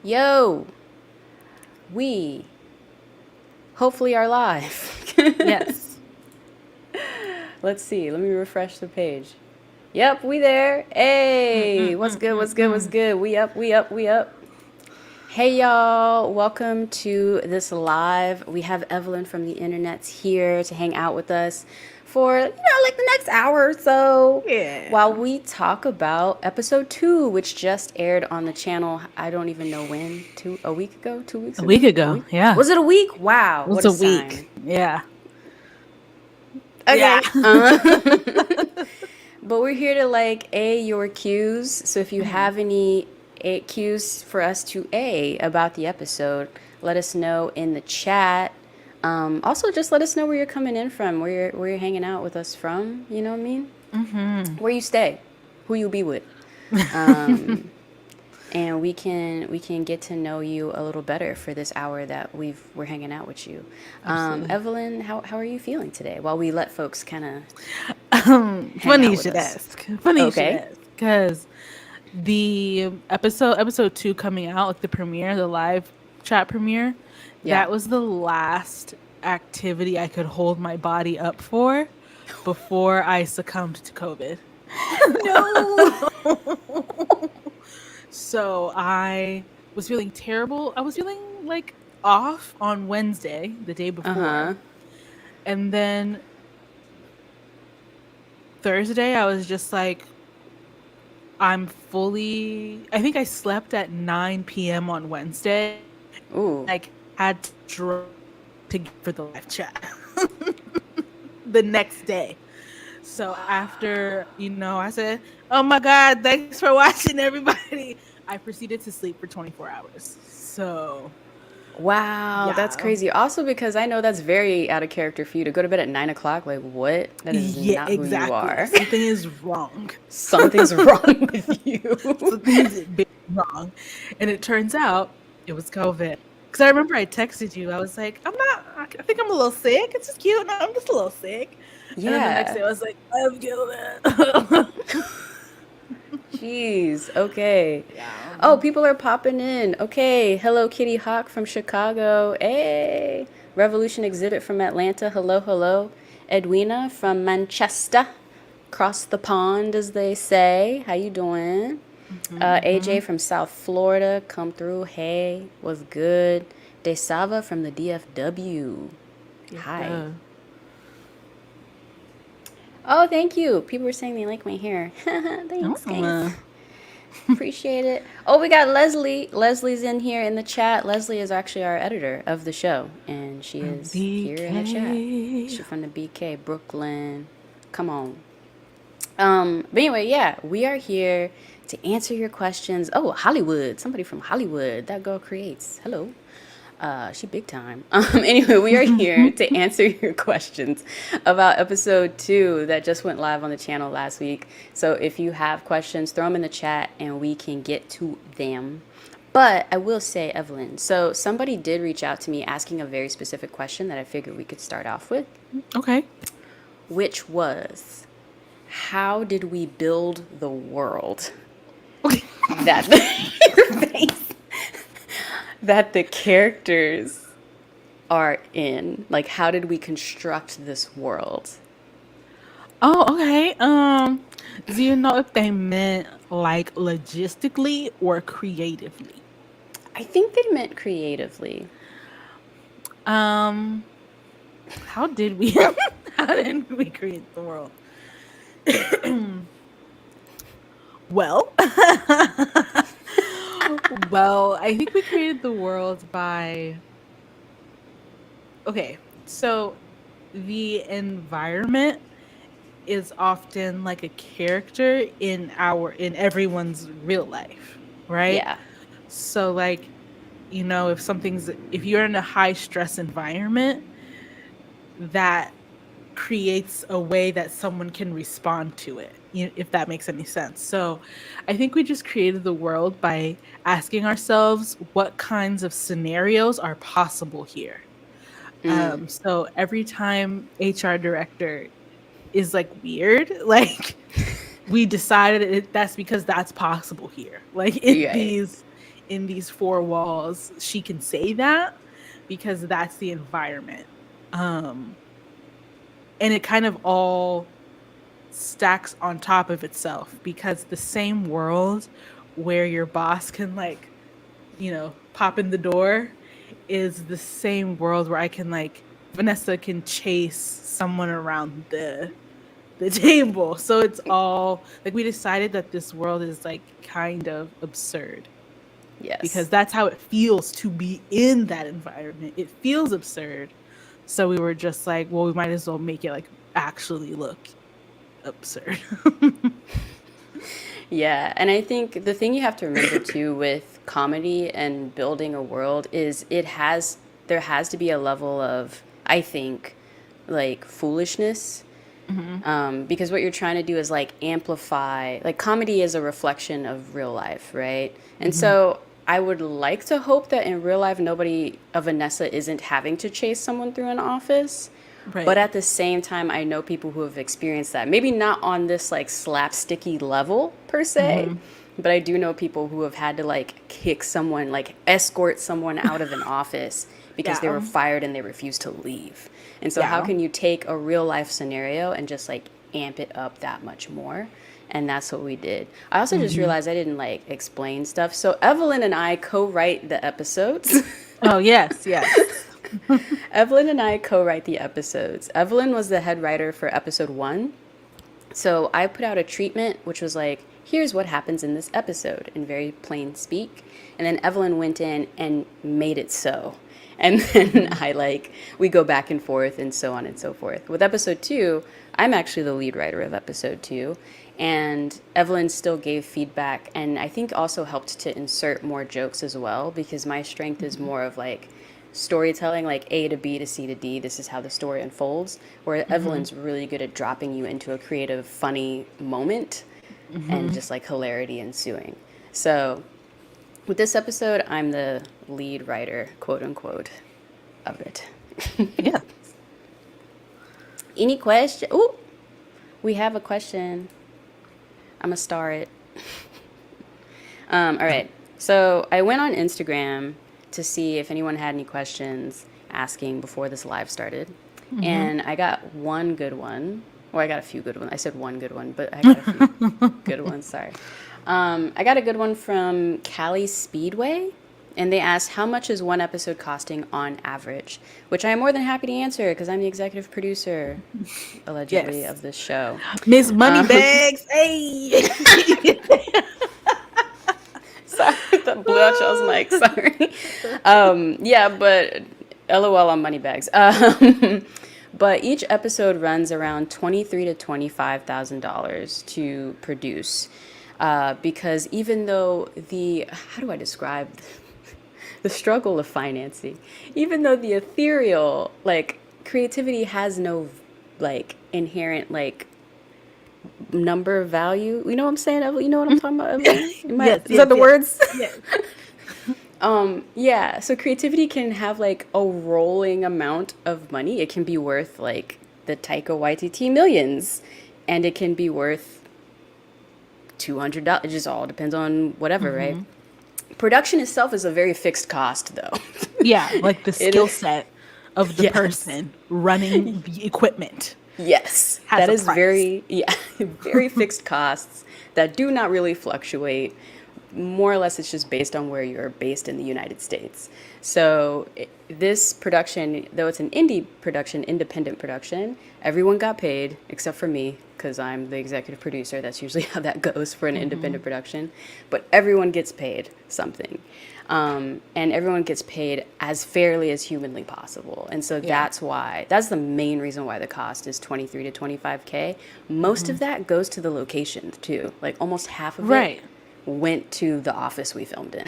Yo, we hopefully are live. Yes. Let's see. Let me refresh the page. Yep, we there. Hey, what's good? What's good? What's good? We up, we up, we up. Hey, y'all. Welcome to this live. We have Evelyn from the internets here to hang out with us for, like the next hour or so Yeah. while we talk about episode 2, which just aired on the channel. I don't even know when. A week ago? 2 weeks A ago? week ago. Yeah. Was it a week? Wow. It What was a a sign. week. Yeah. Okay. Yeah. But we're here to A your cues. So if you have any cues for us to about the episode, let us know in the chat. Also, just let us know where you're coming in from, where you're hanging out with us from. You know what I mean? Where you stay, who you be with, and we can get to know you a little better for this hour that we're hanging out with you. Evelyn, how are you feeling today? While we let folks kind of Funny you should ask. Funny you should Okay. ask. Because the episode 2 coming out, like the premiere, the live chat premiere, Yeah. that was the last activity I could hold my body up for before I succumbed to COVID. No. So I was feeling terrible. I was feeling like off on Wednesday, the day before. And then Thursday, I was just like, I think I slept at 9 p.m. on Wednesday. Ooh. Like, had to draw for the live chat the next day. So after, I said, oh my God, thanks for watching, everybody. I proceeded to sleep for 24 hours. So. Wow, Yeah. that's crazy. Also, because I know that's very out of character for you to go to bed at 9 o'clock. Like, what? That is not who you are. Something is wrong. Something's wrong with you. Something's big wrong. And it turns out it was COVID. Because I remember I texted you. I was like, I think I'm a little sick. It's just cute. No, I'm just a little sick. Yeah. And then the next day I was like, I'm killing Jeez. Okay. Yeah. Oh, people are popping in. Okay. Hello, Kitty Hawk from Chicago. Hey. Revolution Exhibit from Atlanta. Hello, hello. Edwina from Manchester. Across the pond, as they say. How you doing? AJ from South Florida. Come through. Hey. What's good? Desava from the DFW. Hi. Oh, thank you. People were saying they like my hair. Thanks, guys. Appreciate it. Oh, we got Leslie. Leslie's in here in the chat. Leslie is actually our editor of the show, and she is here in the chat. She's from the BK, Brooklyn. Come on. But anyway, yeah, we are here to answer your questions. Oh, Hollywood. Somebody from Hollywood. That girl creates. Hello. She big time. Anyway, we are here to answer your questions about episode 2 that just went live on the channel last week. So if you have questions, throw them in the chat and we can get to them. But I will say, Evelyn, so somebody did reach out to me asking a very specific question that I figured we could start off with. Okay. Which was, how did we build the world? That your face. That the characters are in. Like, how did we construct this world? Oh, okay. Do you know if they meant like logistically or creatively? I think they meant creatively. How did we create the world? Well, I think we created the world by... Okay, so the environment is often like a character in everyone's real life, right? Yeah. So like, if you're in a high stress environment, that creates a way that someone can respond to it, if that makes any sense. So I think we just created the world by asking ourselves what kinds of scenarios are possible here. So every time HR director is like weird, like we decided that's because that's possible here. Like in in these four walls, she can say that because that's the environment. And it kind of all stacks on top of itself, because the same world where your boss can like, pop in the door is the same world where I can like, Vanessa can chase someone around the table. So it's all like, we decided that this world is like kind of absurd. Yes. Because that's how it feels to be in that environment. It feels absurd. So we were just like, well, we might as well make it like actually look absurd. Yeah, and I think the thing you have to remember too with comedy and building a world is there has to be a level of, I think, like foolishness. Because what you're trying to do is like amplify, like comedy is a reflection of real life, right? And so I would like to hope that in real life, nobody of Vanessa isn't having to chase someone through an office. Right. But at the same time, I know people who have experienced that. Maybe not on this like slapsticky level per se, but I do know people who have had to like kick someone, like escort someone out of an office because they were fired and they refused to leave. And so how can you take a real life scenario and just like amp it up that much more? And that's what we did. I also just realized I didn't like explain stuff. So Evelyn and I co-write the episodes. Oh, yes. Evelyn and I co-write the episodes. Evelyn was the head writer for episode 1. So I put out a treatment, which was like, here's what happens in this episode in very plain speak. And then Evelyn went in and made it so. And then we go back and forth and so on and so forth. With episode 2, I'm actually the lead writer of episode 2. And Evelyn still gave feedback and I think also helped to insert more jokes as well, because my strength is more of like storytelling, like A to B to C to D. This is how the story unfolds. Where Evelyn's really good at dropping you into a creative, funny moment and just like hilarity ensuing. So with this episode, I'm the lead writer, quote unquote, of it. Yeah. Any question? Ooh, we have a question. I'm gonna star it. All right. So I went on Instagram to see if anyone had any questions asking before this live started. And I got one good one. Well, I got a few good ones. I said one good one, but I got a few good ones. Sorry. I got a good one from Cali Speedway. And they asked, how much is one episode costing on average? Which I am more than happy to answer because I'm the executive producer, allegedly, of this show. Miss Moneybags. Hey! Sorry, that blew out y'all's mic. Sorry. Yeah, but LOL on Moneybags. But each episode runs around $23,000 to $25,000 to produce. Because even though how do I describe the struggle of financing, even though the ethereal, like, creativity has no, like, inherent, like, number value. You know what I'm saying, Evelyn? You know what I'm talking about, Evelyn? Is that the words? Yes. Yeah, so creativity can have, like, a rolling amount of money. It can be worth, like, the Taika Waititi millions, and it can be worth $200. It just all depends on whatever, right? Production itself is a very fixed cost, though. Yeah, like the skill set of the person running the equipment. Yes, that is very fixed costs that do not really fluctuate. More or less, it's just based on where you're based in the United States. So this production, though it's an independent production, everyone got paid except for me because I'm the executive producer. That's usually how that goes for an independent production. But everyone gets paid something. And everyone gets paid as fairly as humanly possible. And so that's the main reason why the cost is $23,000 to $25,000. Most of that goes to the location too. Like almost half of it went to the office we filmed in.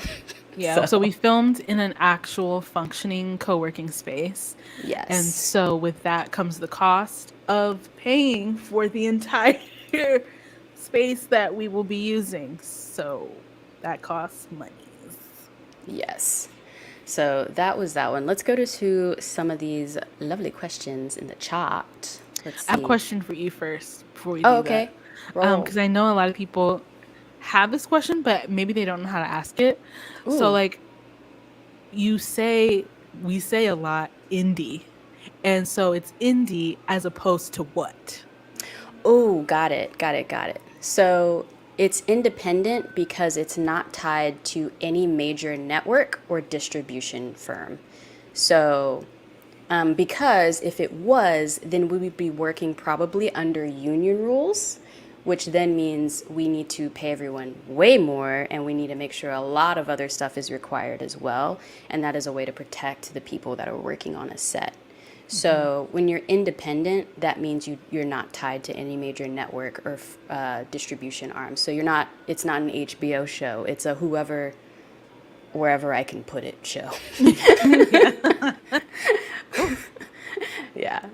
Yeah, so we filmed in an actual functioning co-working space. Yes. And so with that comes the cost of paying for the entire space that we will be using. So that costs money. Yes. So that was that one. Let's go to some of these lovely questions in the chat. Let's see. I have a question for you first before we do okay. that. Because I know a lot of people have this question, but maybe they don't know how to ask it. So Ooh. like we say a lot indie. And so it's indie as opposed to what? Oh, got it. So it's independent because it's not tied to any major network or distribution firm. So, because if it was, then we would be working probably under union rules, which then means we need to pay everyone way more and we need to make sure a lot of other stuff is required as well. And that is a way to protect the people that are working on a set. So when you're independent, that means you're not tied to any major network or distribution arm. So it's not an HBO show. It's a whoever, wherever I can put it show. Yeah.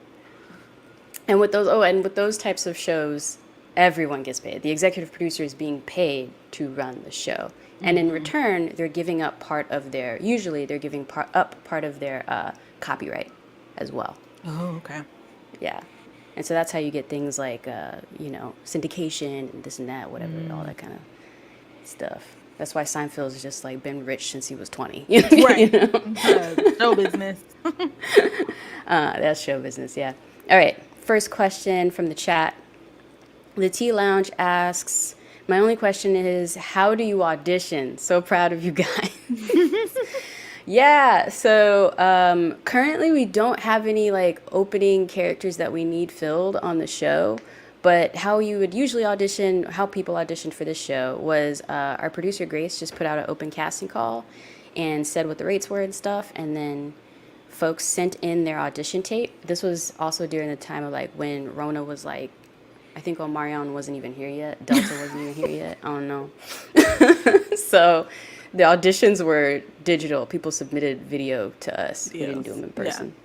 And with those types of shows, everyone gets paid. The executive producer is being paid to run the show. And in return, they're giving up usually they're giving up part of their copyright as well. Oh, okay. Yeah. And so that's how you get things like, syndication and this and that, whatever, all that kind of stuff. That's why Seinfeld's just like been rich since he was 20. Right. Show business. That's show business, yeah. All right. First question from the chat. The Tea Lounge asks, my only question is, how do you audition? So proud of you guys. Yeah, so currently we don't have any like opening characters that we need filled on the show. But how you would usually audition, how people auditioned for this show was our producer Grace just put out an open casting call and said what the rates were and stuff. And then folks sent in their audition tape. This was also during the time of like when Rona was like, I think Omarion wasn't even here yet. Delta wasn't even here yet. I don't know. So the auditions were digital. People submitted video to us. We didn't do them in person.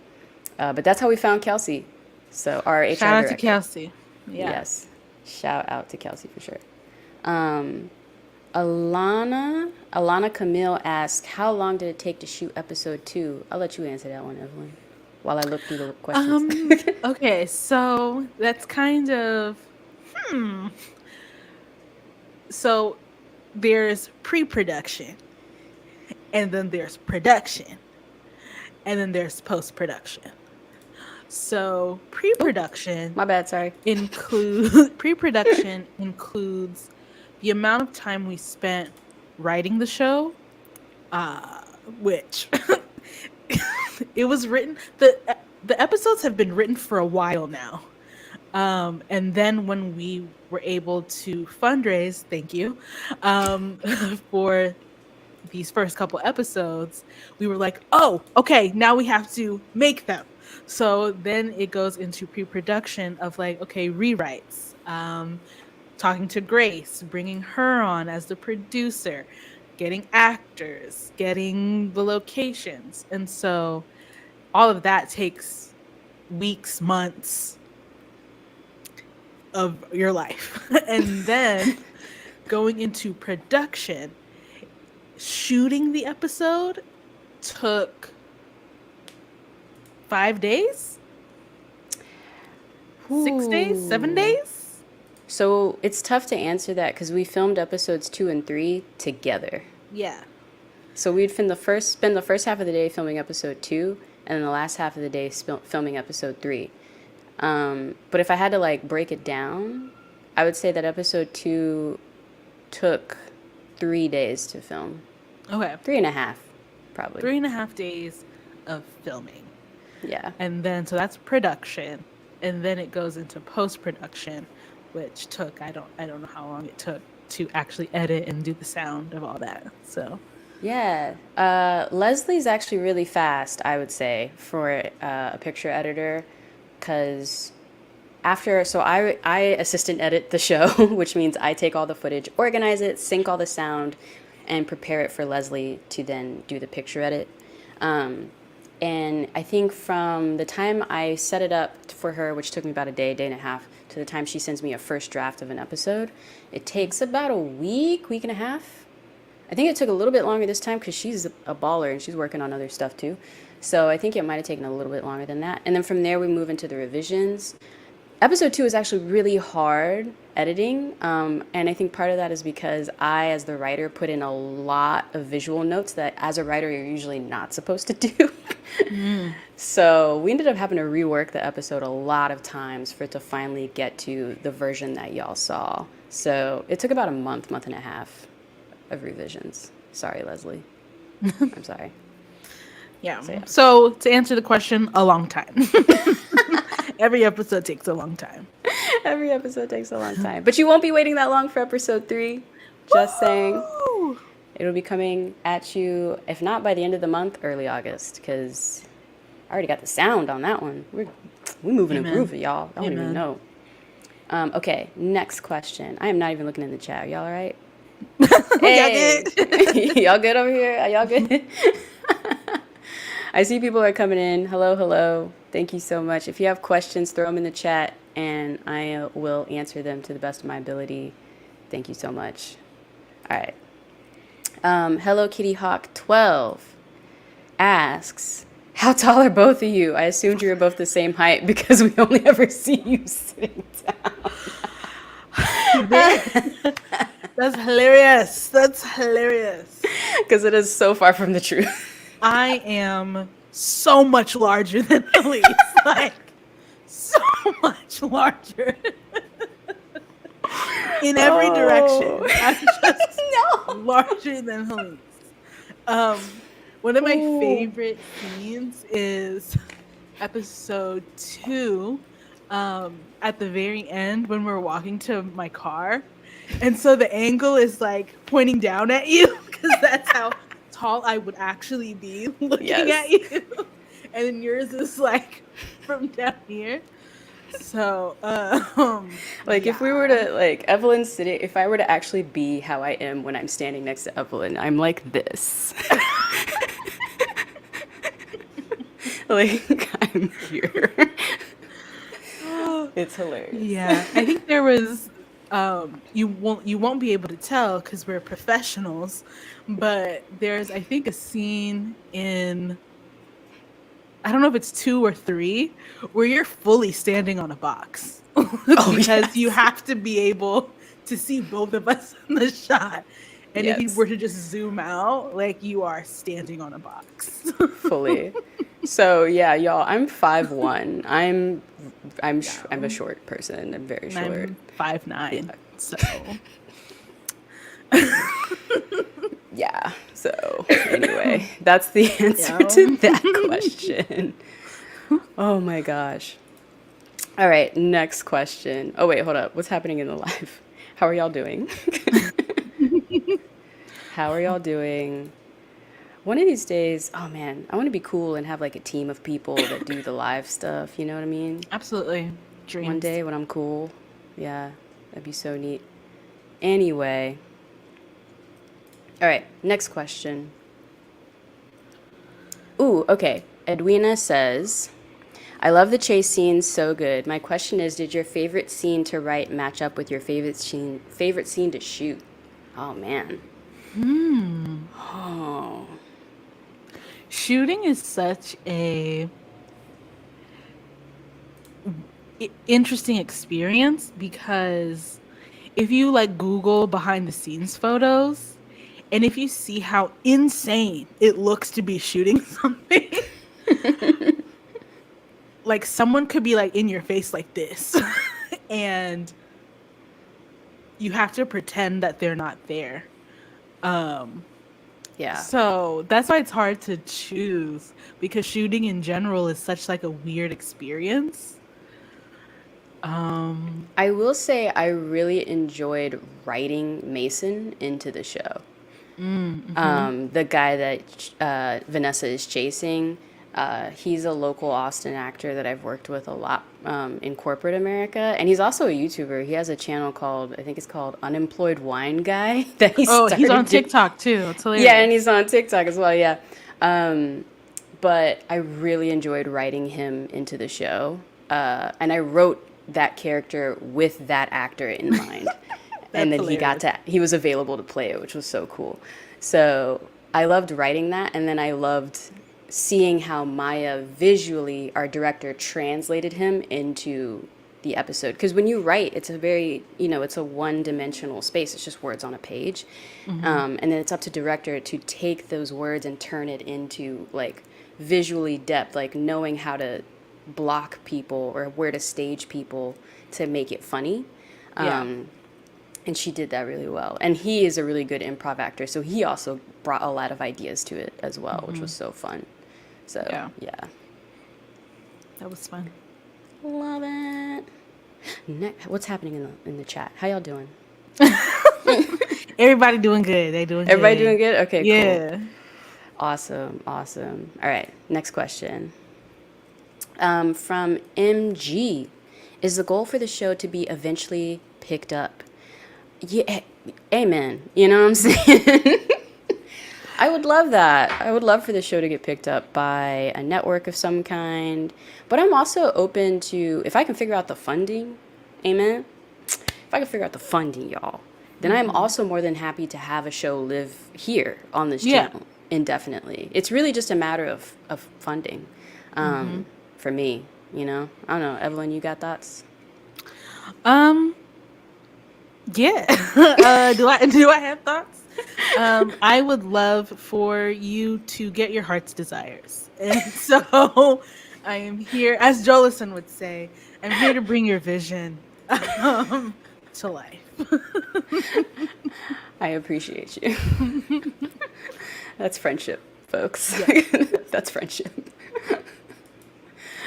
Yeah. But that's how we found Kelsey. So our HR Shout out director. to Kelsey. Yeah. Yes. Shout out to Kelsey for sure. Alana Camille asked, how long did it take to shoot episode 2? I'll let you answer that one, Evelyn, while I look through the questions. Okay, so that's kind of So there's pre-production, and then there's production, and then there's post-production. So pre-production, my bad, sorry. Pre-production includes the amount of time we spent writing the show, which it was written. The episodes have been written for a while now. And then when we were able to fundraise, thank you, for these first couple episodes, we were like, oh, okay, now we have to make them. So then it goes into pre-production of like, okay, rewrites, talking to Grace, bringing her on as the producer, getting actors, getting the locations. And so all of that takes weeks, months of your life. And then going into production, shooting the episode took 5 days? 6 days? 7 days? So it's tough to answer that because we filmed episodes 2 and 3 together. Yeah. So we'd spend the first half of the day filming episode 2, and then the last half of the day filming episode 3. But if I had to like break it down, I would say that episode 2 took 3 days to film. Okay. 3.5, probably. 3.5 days of filming. Yeah. And then, so that's production. And then it goes into post-production, which took, I don't know how long it took to actually edit and do the sound of all that. So. Yeah. Leslie's actually really fast, I would say, for a picture editor. Because I assistant edit the show, which means I take all the footage, organize it, sync all the sound, and prepare it for Leslie to then do the picture edit. And I think from the time I set it up for her, which took me about a day and a half, to the time she sends me a first draft of an episode, it takes about a week and a half. I think it took a little bit longer this time because she's a baller and she's working on other stuff too. So I think it might have taken a little bit longer than that. And then from there, we move into the revisions. Episode 2 is actually really hard editing, and I think part of that is because I, as the writer, put in a lot of visual notes that, as a writer, you're usually not supposed to do. So we ended up having to rework the episode a lot of times for it to finally get to the version that y'all saw. So it took about a month and a half of revisions. Sorry, Leslie. I'm sorry. Yeah. So to answer the question, a long time. Every episode takes a long time. Every episode takes a long time. But you won't be waiting that long for episode 3. Just saying. It'll be coming at you, if not by the end of the month, early August, because I already got the sound on that one. We're moving and grooving, y'all. I don't even know. Okay, next question. I am not even looking in the chat. Are y'all all right? Hey. Y'all good over here? Are y'all good? I see people are coming in. Hello. Thank you so much. If you have questions, throw them in the chat, and I will answer them to the best of my ability. Thank you so much. All right. Hello Kitty Hawk 12 asks, how tall are both of you? I assumed you were both the same height because we only ever see you sitting down. That's hilarious. Because it is so far from the truth. I am so much larger than Hallease. Like, so much larger. In every direction. I'm just larger than Hallease. One of my favorite scenes is episode 2, at the very end when we're walking to my car. And so the angle is like pointing down at you because that's how tall I would actually be looking at you. And then yours is like from down here. So, if we were to, like, Evelyn's sitting, if I were to actually be how I am when I'm standing next to Evelyn, I'm like this. Like, I'm here. It's hilarious. Yeah, I think there was, you won't be able to tell because we're professionals, but there's, I think, a scene in, I don't know if it's 2 or 3, where you're fully standing on a box. Because you have to be able to see both of us in the shot. And if you were to just zoom out, like, you are standing on a box. Fully. So yeah, y'all, I'm 5'1". I'm a short person. I'm very short. I'm 5'9". Yeah. So yeah. So anyway, that's the answer to that question. Oh my gosh. All right, next question. Oh wait, hold up. What's happening in the live? How are y'all doing? How are y'all doing? One of these days, oh man, I want to be cool and have like a team of people that do the live stuff. You know what I mean? Absolutely. Dreams. One day when I'm cool. Yeah, that'd be so neat. Anyway. All right, next question. Ooh, okay. Edwina says, I love the chase scenes, so good. My question is, did your favorite scene to write match up with your favorite scene to shoot? Oh man. Oh. Shooting is such a interesting experience because if you like Google behind the scenes photos and if you see how insane it looks to be shooting something, like someone could be like in your face like this and you have to pretend that they're not there. Yeah. So that's why it's hard to choose because shooting in general is such like a weird experience. I will say I really enjoyed writing Mason into the show. The guy that Vanessa is chasing, he's a local Austin actor that I've worked with a lot in corporate America. And he's also a YouTuber. He has a channel called, I think it's called Unemployed Wine Guy. That he's on TikTok too. It's hilarious. Yeah, and he's on TikTok as well, yeah. But I really enjoyed writing him into the show. And I wrote that character with that actor in mind. And then hilarious. he was available to play it, which was so cool. So I loved writing that, and then I loved seeing how Maya visually, our director, translated him into the episode. Because when you write, it's a very, it's a one-dimensional space. It's just words on a page. And then it's up to director to take those words and turn it into like visually depth, like knowing how to block people or where to stage people to make it funny. And she did that really well. And he is a really good improv actor, so he also brought a lot of ideas to it as well, which was so fun. So, yeah. That was fun. Love it. What's happening in the chat? How y'all doing? Everybody doing good. They doing Everybody good. doing good? Okay, yeah. cool. Awesome. All right, next question. From MG. Is the goal for the show to be eventually picked up? Yeah, amen. You know what I'm saying? I would love that. I would love for the show to get picked up by a network of some kind. But I'm also open to, if I can figure out the funding, amen? If I can figure out the funding, y'all, then I'm also more than happy to have a show live here on this channel indefinitely. It's really just a matter of funding for me, I don't know. Evelyn, you got thoughts? Yeah. Do I have thoughts? I would love for you to get your heart's desires. And so I am here, as Jolison would say, I'm here to bring your vision to life. I appreciate you. That's friendship, folks. That's friendship.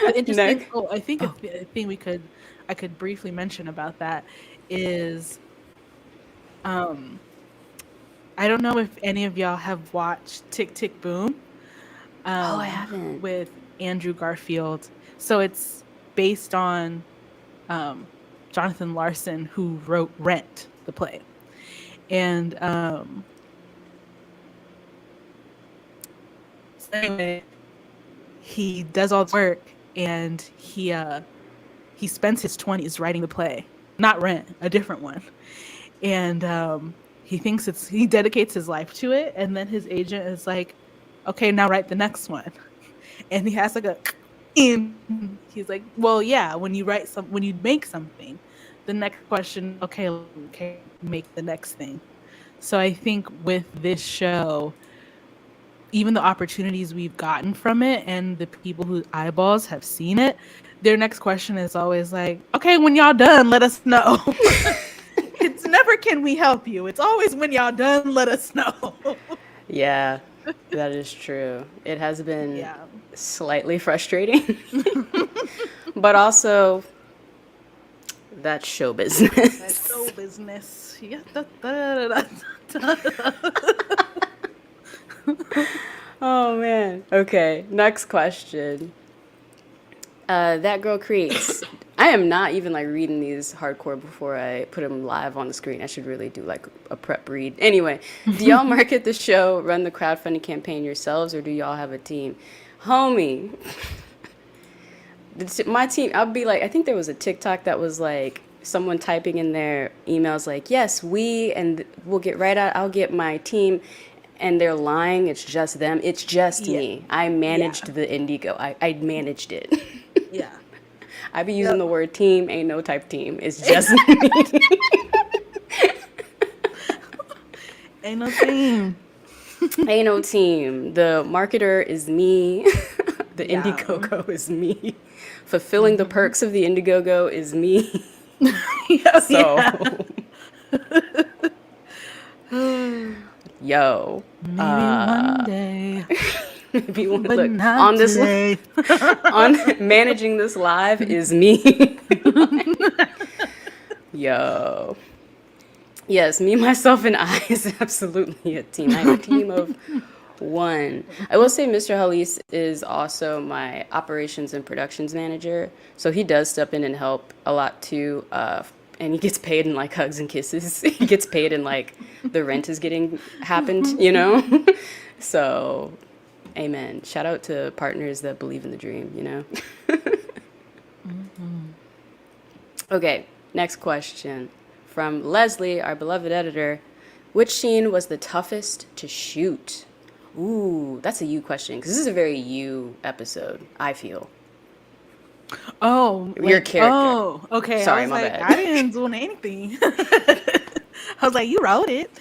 The interesting, I think a thing I could briefly mention about that is, I don't know if any of y'all have watched Tick Tick Boom. I haven't. With Andrew Garfield. So it's based on Jonathan Larson, who wrote Rent, the play. And so anyway, he does all the work, and he spends his 20s writing the play, not Rent, a different one. And he dedicates his life to it, and then his agent is like, okay, now write the next one. And he has like he's like, well, yeah, when you make something, the next question, okay, make the next thing. So I think with this show, even the opportunities we've gotten from it and the people whose eyeballs have seen it, their next question is always like, okay, when y'all done, let us know. It's never, can we help you? It's always, when y'all done, let us know. Yeah, that is true. It has been slightly frustrating, but also that's show business. That's show business. Yeah. Oh, man. Okay, next question. That girl creates. I am not even like reading these hardcore before I put them live on the screen. I should really do like a prep read. Anyway, do y'all market the show, run the crowdfunding campaign yourselves, or do y'all have a team? Homie, my team, I'll be like, I think there was a TikTok that was like someone typing in their emails like, yes, and we'll get right out. I'll get my team. And they're lying. It's just them. It's just me. I managed the Indigo. I managed it. Yeah. I be using the word team. Ain't no type team. It's just me. Ain't no team. Ain't no team. The marketer is me. The Indiegogo is me. Fulfilling the perks of the Indiegogo is me. Yo. Maybe one day. Maybe one, but look, not on this today. on managing this live is me. Yo. Yes, me, myself, and I is absolutely a team. I'm a team of one. I will say Mr. Hallease is also my operations and productions manager. So he does step in and help a lot too. And he gets paid in like hugs and kisses. He gets paid in like the rent is happened, So, amen. Shout out to partners that believe in the dream, Okay, next question from Leslie, our beloved editor. Which scene was the toughest to shoot? Ooh, that's a you question, because this is a very you episode, I feel. Oh, Your character. oh, okay. Sorry, I was my like, bad. I didn't do anything. I was like, you wrote it.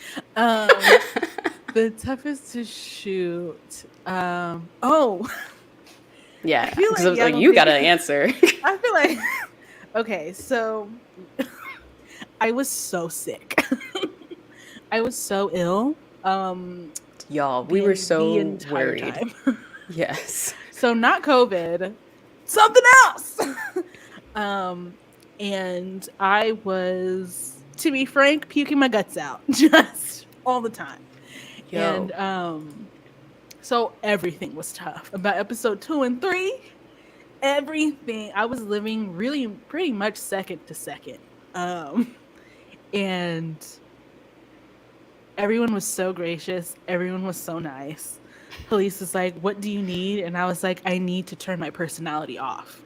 The toughest to shoot. Oh, I Yeah, feel because like y'all like gonna you got think. to answer. I feel like okay, so I was so sick. I was so ill. Y'all, we were The so entire worried. time. Yes. So not COVID, something else. um, and I was, to be frank, puking my guts out just all the time. Yo. And so everything was tough. About episode 2 and 3, everything I was living really pretty much second to second. And everyone was so gracious. Everyone was so nice. Hallease was like, "What do you need?" And I was like, "I need to turn my personality off."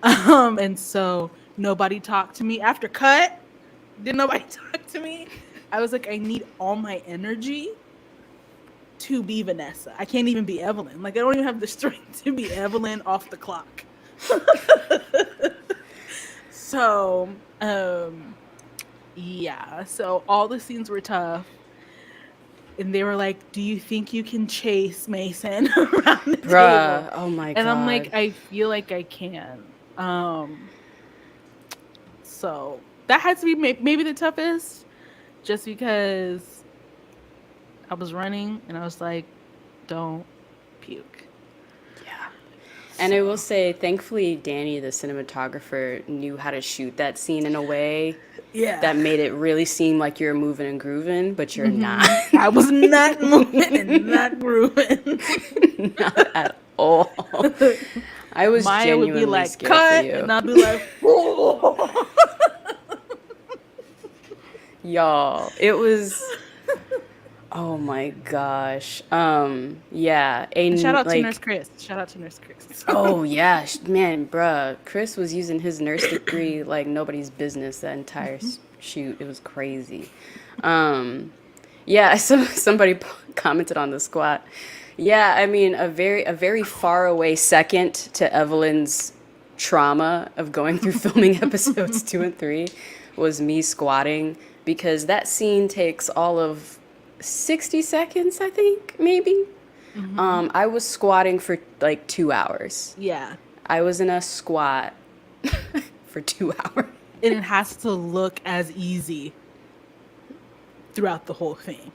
And so nobody talked to me after cut. Didn't nobody talk to me? I was like, I need all my energy to be Vanessa. I can't even be Evelyn. Like I don't even have the strength to be Evelyn off the clock. So, yeah. So all the scenes were tough. And they were like, "Do you think you can chase Mason around the table?" Bruh. Oh my And I'm like, God. "I feel like I can." So that had to be maybe the toughest, just because I was running and I was like, "Don't puke." Yeah. And I will say, thankfully, Danny, the cinematographer, knew how to shoot that scene in a way Yeah. that made it really seem like you're moving and grooving, but you're not. I was not moving and not grooving. Not at all. I was Maya genuinely would be like, scared "Cut," for you. and I'll be like, "Whoa." Y'all, it was, oh my gosh. Yeah, Shout out to Nurse like, Chris. Shout out to Nurse Chris. oh yeah, man, bruh. Chris was using his nurse degree like nobody's business that entire shoot. It was crazy. Yeah, somebody commented on the squat. Yeah, I mean, a very far away second to Evelyn's trauma of going through filming episodes 2 and 3 was me squatting, because that scene takes all of 60 seconds, I think, maybe. I was squatting for like 2 hours. Yeah. I was in a squat for 2 hours. And it has to look as easy throughout the whole thing.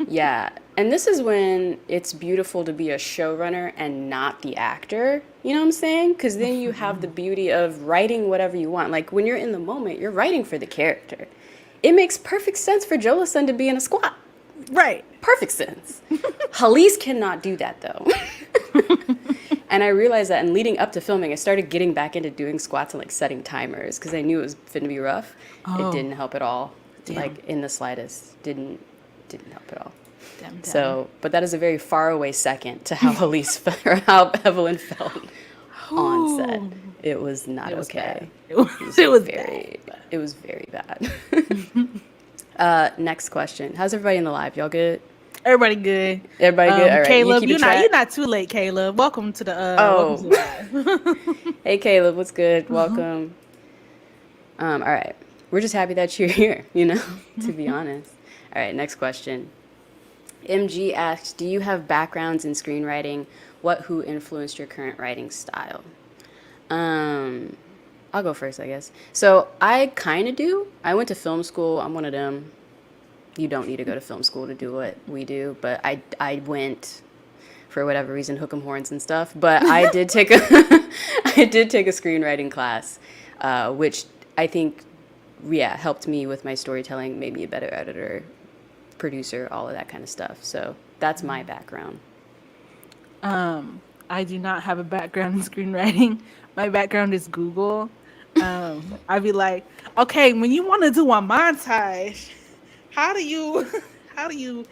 Yeah. And this is when it's beautiful to be a showrunner and not the actor. You know what I'm saying? Because then you have the beauty of writing whatever you want. Like when you're in the moment, you're writing for the character. It makes perfect sense for Jolison to be in a squat. Right. Perfect sense. Hallease cannot do that though. And I realized that in leading up to filming, I started getting back into doing squats and like setting timers because I knew it was going to be rough. Oh. It didn't help at all. Damn. Like in the slightest. Didn't help at all. Damn. So, but that is a very far away second to how Hallease felt, or how Evelyn felt on set. It was not okay. It was very bad. It was very bad. Next question. How's everybody in the live? Y'all good? Everybody good. Everybody good? All right. Caleb, you you're not too late, Caleb. Welcome to the welcome to the Hey Caleb, what's good? Welcome. All right. We're just happy that you're here, to be honest. All right, next question. MG asks, do you have backgrounds in screenwriting? Who influenced your current writing style? I'll go first, I guess. So I kind of do. I went to film school. I'm one of them. You don't need to go to film school to do what we do, but I went for whatever reason, hook 'em horns and stuff. But I did take a screenwriting class, which I think, helped me with my storytelling, made me a better editor, producer, all of that kind of stuff. So that's my background. I do not have a background in screenwriting. My background is Google. I'd be like, okay, when you want to do a montage, how do you,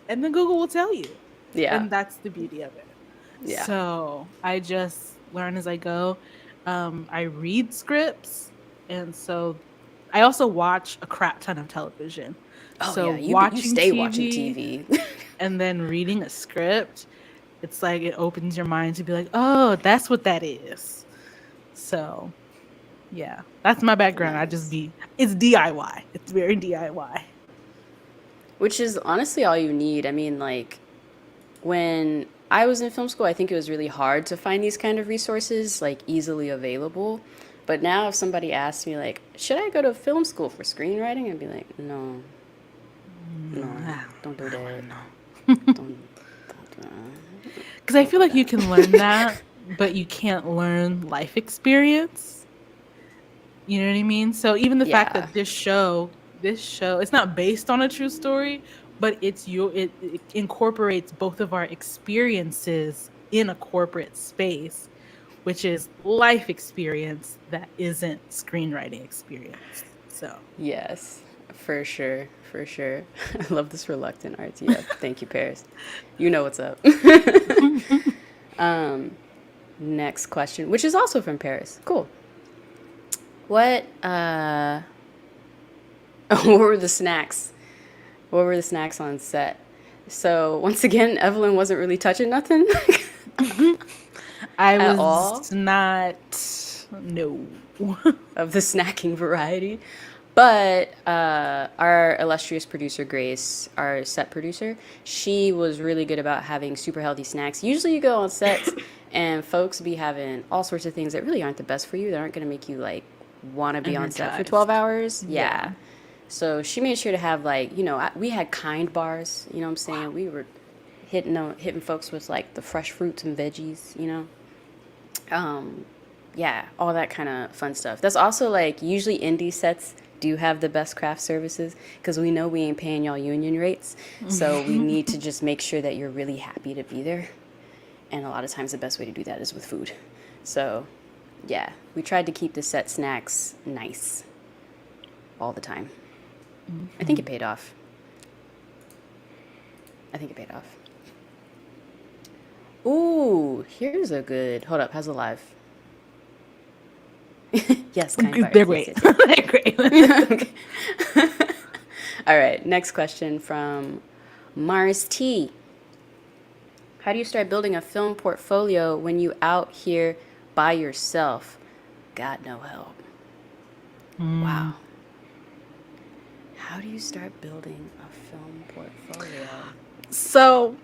and then Google will tell you. Yeah. And that's the beauty of it. Yeah. So I just learn as I go. I read scripts. And so I also watch a crap ton of television. Oh, so yeah. You stay watching TV. And then reading a script, it's like it opens your mind to be like, oh, that's what that is. So yeah, that's my background. It's DIY. It's very DIY. Which is honestly all you need. I mean, like, when I was in film school, I think it was really hard to find these kind of resources, like, easily available. But now if somebody asks me, like, should I go to film school for screenwriting? I'd be like, no, don't do that. Don't do that. Because I feel like you can learn that, but you can't learn life experience. You know what I mean? So even the fact that this show, it's not based on a true story, but it incorporates both of our experiences in a corporate space, which is life experience that isn't screenwriting experience. So yes, for sure. I love this reluctant RTF. Thank you, Paris. You know what's up. Next question, which is also from Paris. Cool. What were the snacks? What were the snacks on set? So once again, Evelyn wasn't really touching nothing. I At was all? not. No. Of the snacking variety. But our illustrious producer, Grace, our set producer, she was really good about having super healthy snacks. Usually you go on sets and folks be having all sorts of things that really aren't the best for you, that aren't going to make you, like, want to be on set for 12 hours. Yeah. So she made sure to have, like, we had kind bars, you know what I'm saying? Wow. We were hitting folks with, like, the fresh fruits and veggies, yeah, all that kind of fun stuff. That's also, like, usually indie sets do have the best craft services because we know we ain't paying y'all union rates. So we need to just make sure that you're really happy to be there. And a lot of times the best way to do that is with food. So, yeah, we tried to keep the set snacks nice all the time. I think it paid off. Ooh, here's a good... Hold up, how's it live? Yes, kind bars. They're great. Yes. They're great. Okay. All right, next question from Mars T. How do you start building a film portfolio when you out here by yourself? Got no help. Wow. How do you start building a film portfolio? So...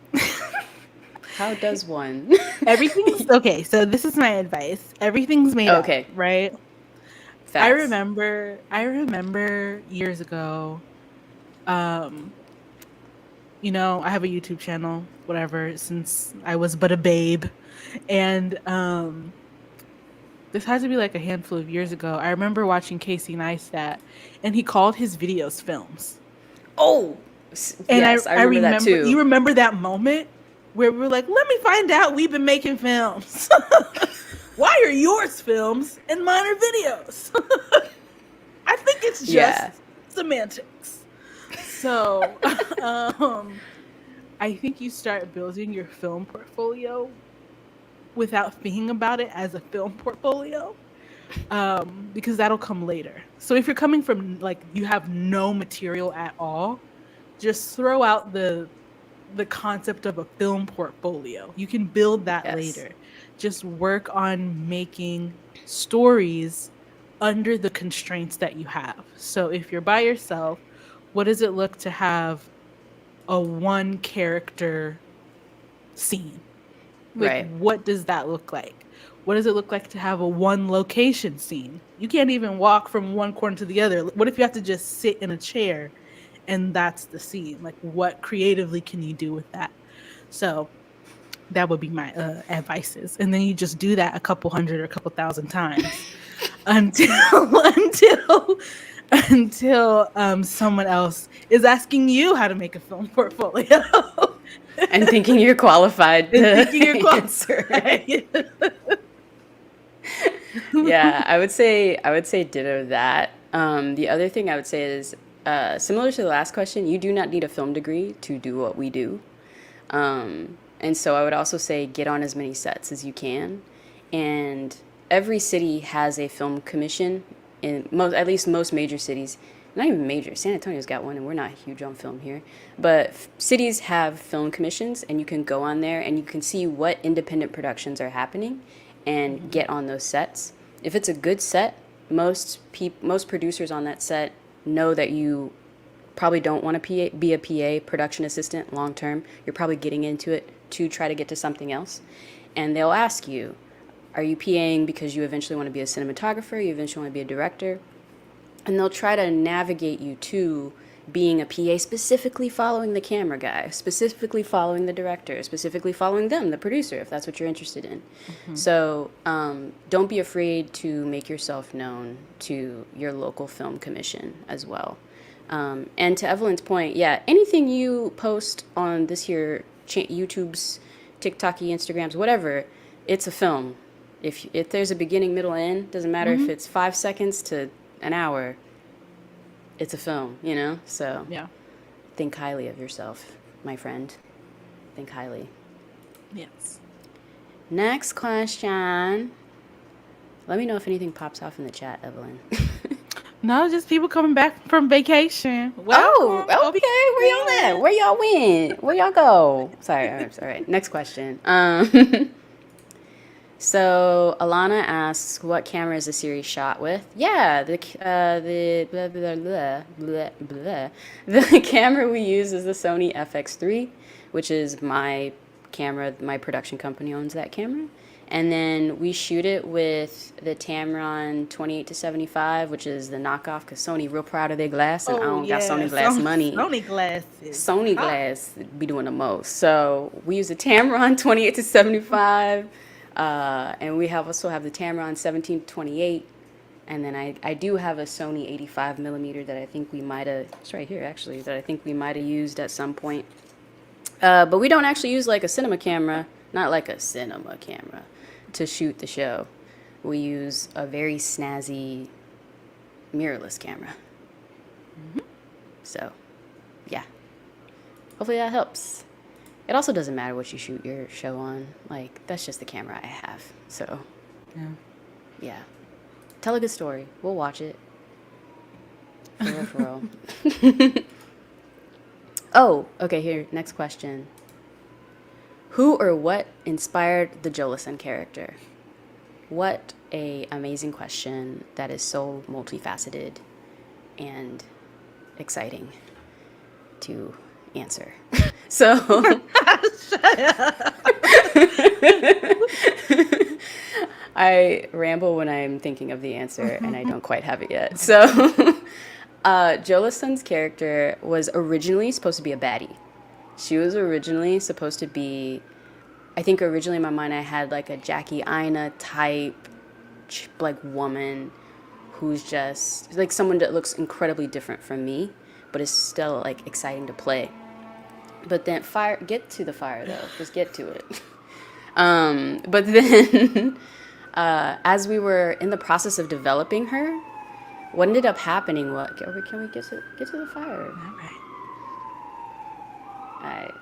How does one? Everything's okay. So this is my advice. Everything's made up, right? Facts. I remember years ago. I have a YouTube channel, whatever, since I was but a babe, and this has to be like a handful of years ago. I remember watching Casey Neistat, and he called his videos films. Oh, and yes, I remember that too. You remember that moment? Where we were like, let me find out we've been making films. Why are yours films and mine are videos? I think it's just semantics. So I think you start building your film portfolio without thinking about it as a film portfolio, because that'll come later. So if you're coming from, like, you have no material at all, just throw out the concept of a film portfolio. You can build that later. Just work on making stories under the constraints that you have. So if you're by yourself, what does it look to have a one character scene? Like, what does that look like? What does it look like to have a one location scene? You can't even walk from one corner to the other. What if you have to just sit in a chair and that's the scene? Like, what creatively can you do with that? So that would be my advices. And then you just do that a couple hundred or a couple thousand times until someone else is asking you how to make a film portfolio. And thinking you're qualified to answer. Yeah, I would say ditto that. The other thing I would say is, similar to the last question, you do not need a film degree to do what we do. And so I would also say get on as many sets as you can. And every city has a film commission, at least most major cities. Not even major. San Antonio's got one, and we're not huge on film here. But cities have film commissions, and you can go on there and you can see what independent productions are happening and get on those sets. If it's a good set, most producers on that set know that you probably don't want to be a PA, production assistant, long term. You're probably getting into it to try to get to something else. And they'll ask you, are you PAing because you eventually want to be a cinematographer, you eventually want to be a director? And they'll try to navigate you to being a PA, specifically following the camera guy, specifically following the director, specifically following them, the producer, if that's what you're interested in. So don't be afraid to make yourself known to your local film commission as well. And to Evelyn's point, yeah, anything you post on this here YouTube's, TikToky, Instagrams, whatever, it's a film. If there's a beginning, middle, end, doesn't matter if it's 5 seconds to an hour, it's a film, you know? So Yeah. think highly of yourself, my friend. Think highly. Yes. Next question. Let me know if anything pops off in the chat, Evelyn. No, just people coming back from vacation. Oh, okay. Where y'all at? Where y'all went? Where y'all go? Sorry. All right. Next question. So Alana asks, what camera is the series shot with? Yeah, the blah, blah, blah, blah, blah. The camera we use is the Sony FX3, which is my camera. My production company owns that camera. And then we shoot it with the Tamron 28-75, which is the knockoff, because Sony real proud of their glass, and I don't got Sony glass money. Sony glass. Sony glass be doing the most. So we use the Tamron 28-75, and we also have the Tamron 17-28, and then I do have a Sony 85 millimeter that I think we might have. It's right here actually, that I think we might have used at some point. But we don't actually use like a cinema camera, not like a cinema camera, to shoot the show. We use a very snazzy mirrorless camera. So, yeah. Hopefully that helps. It also doesn't matter what you shoot your show on. Like, that's just the camera I have. So, yeah. Tell a good story. We'll watch it. For real. Oh, okay, here. Next question. Who or what inspired the Jolison character? What a amazing question that is so multifaceted and exciting to answer. So I ramble when I'm thinking of the answer and I don't quite have it yet. So Jolison's character was originally supposed to be a baddie. She was originally supposed to be, I think originally in my mind I had like a Jackie Aina type like woman who's just like someone that looks incredibly different from me, but is still like exciting to play. But then get to the fire though, just get to it. But then as we were in the process of developing her, what ended up happening, can we get to the fire? All right.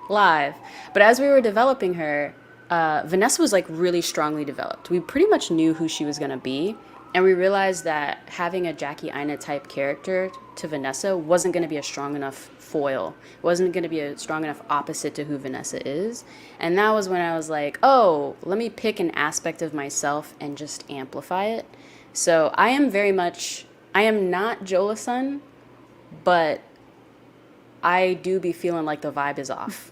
Live. But as we were developing her, Vanessa was like really strongly developed. We pretty much knew who she was going to be. And we realized that having a Jackie Aina type character to Vanessa wasn't going to be a strong enough foil. It wasn't going to be a strong enough opposite to who Vanessa is. And that was when I was like, oh, let me pick an aspect of myself and just amplify it. So I am not Jolison, but I do be feeling like the vibe is off.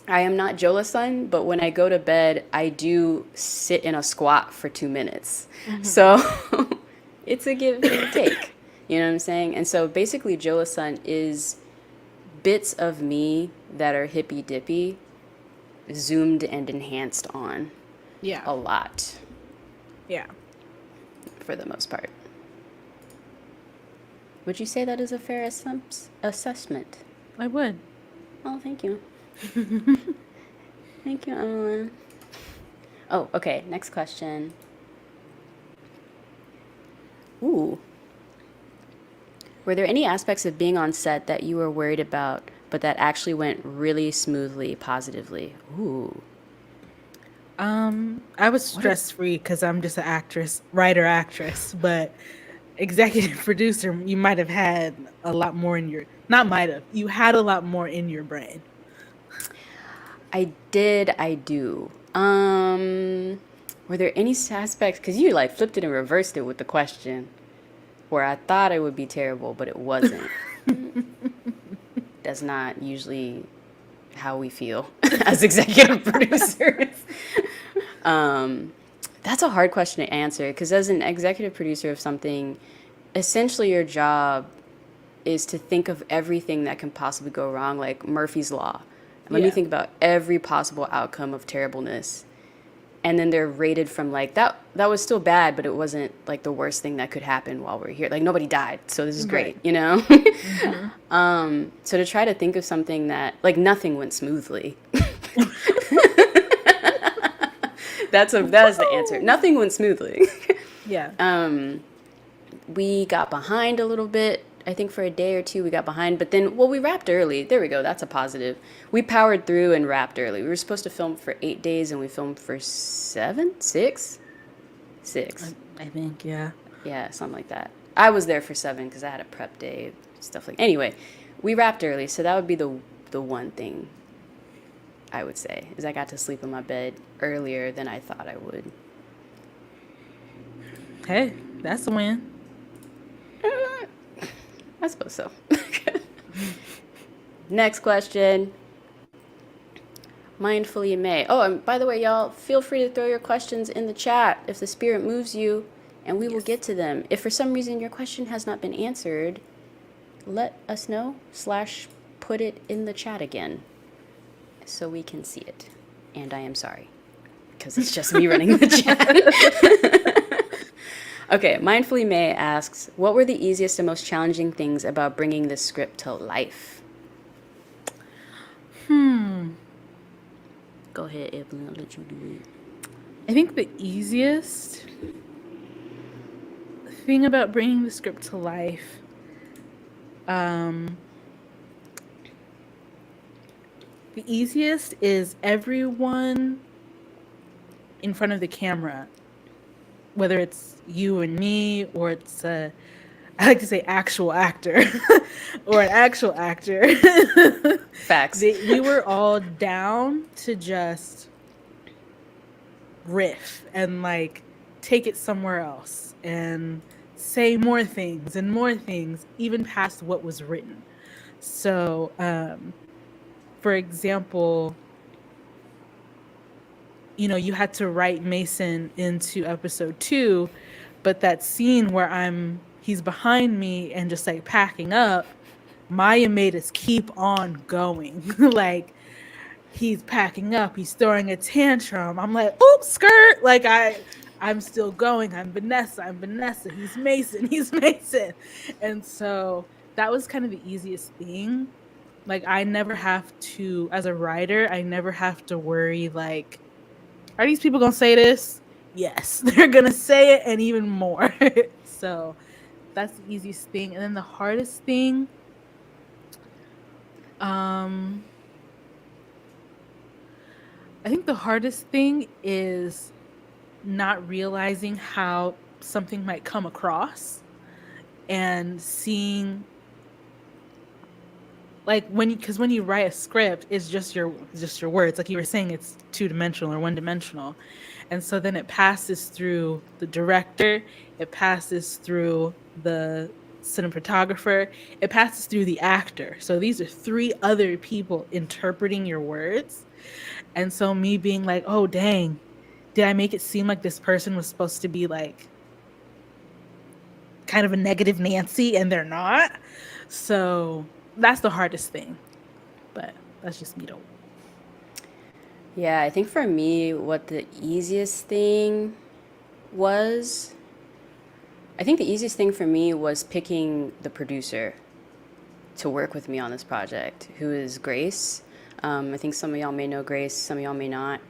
I am not Jolison, but when I go to bed, I do sit in a squat for 2 minutes. So it's a give and take. You know what I'm saying? And so basically Jolison is bits of me that are hippy dippy, zoomed and enhanced on. Yeah. A lot. Yeah. For the most part. Would you say that is a fair assessment? I would. Oh, thank you. Thank you, Evelyn. Oh, okay. Next question. Ooh. Were there any aspects of being on set that you were worried about, but that actually went really smoothly, positively? Ooh. I was stress-free because I'm just an actress, writer-actress, but executive producer, you might have had a lot more in your, not might have, you had a lot more in your brain. I do. Were there any aspects, because you like flipped it and reversed it with the question, where I thought it would be terrible, but it wasn't. That's not usually how we feel as executive producers. That's a hard question to answer, because as an executive producer of something, essentially your job is to think of everything that can possibly go wrong, like Murphy's Law. Let me think about every possible outcome of terribleness. And then they're rated from like, that was still bad, but it wasn't like the worst thing that could happen while we're here. Like nobody died, so this is great, you know? Mm-hmm. So to try to think of something that, like nothing went smoothly. That is the answer. Nothing went smoothly. Yeah. We got behind a little bit. I think for a day or two we got behind, but then, well, we wrapped early. There we go. That's a positive. We powered through and wrapped early. We were supposed to film for 8 days and we filmed for 6. I think, yeah. Yeah, something like that. I was there for 7 because I had a prep day, stuff like. Anyway, we wrapped early, so that would be the one thing I would say is I got to sleep in my bed earlier than I thought I would. Hey, that's a win. I suppose so. Next question. Mindfully in May. Oh, and by the way, y'all, feel free to throw your questions in the chat if the spirit moves you, and we will get to them. If for some reason your question has not been answered, let us know / put it in the chat again so we can see it. And I am sorry, because it's just me running the chat. Okay, Mindfully May asks, what were the easiest and most challenging things about bringing this script to life? Go ahead, Evelyn, I'll let you do it. I think the easiest thing about bringing the script to life, the easiest is everyone in front of the camera, whether it's you and me or it's I like to say actual actor or an actual actor. Facts. We were all down to just riff and like take it somewhere else and say more things, even past what was written. So, for example, you know, you had to write Mason into episode 2, but that scene where he's behind me and just like packing up, Maya made us keep on going. Like he's packing up, he's throwing a tantrum. I'm like, oops, skirt. Like I'm still going. I'm Vanessa. He's Mason. And so that was kind of the easiest thing. Like I never have to, as a writer, I never have to worry like, are these people gonna say this? Yes, they're gonna say it and even more. So that's the easiest thing. And then the hardest thing, I think the hardest thing is not realizing how something might come across and seeing like when you write a script, it's just your words. Like you were saying, it's 2-dimensional or 1-dimensional. And so then it passes through the director, it passes through the cinematographer, it passes through the actor. So these are 3 other people interpreting your words. And so me being like, oh, dang, did I make it seem like this person was supposed to be like kind of a negative Nancy and they're not? So that's the hardest thing. But that's just me though. Yeah, I think for me, what the easiest thing was, I think the easiest thing for me was picking the producer to work with me on this project, who is Grace. I think some of y'all may know Grace, some of y'all may not.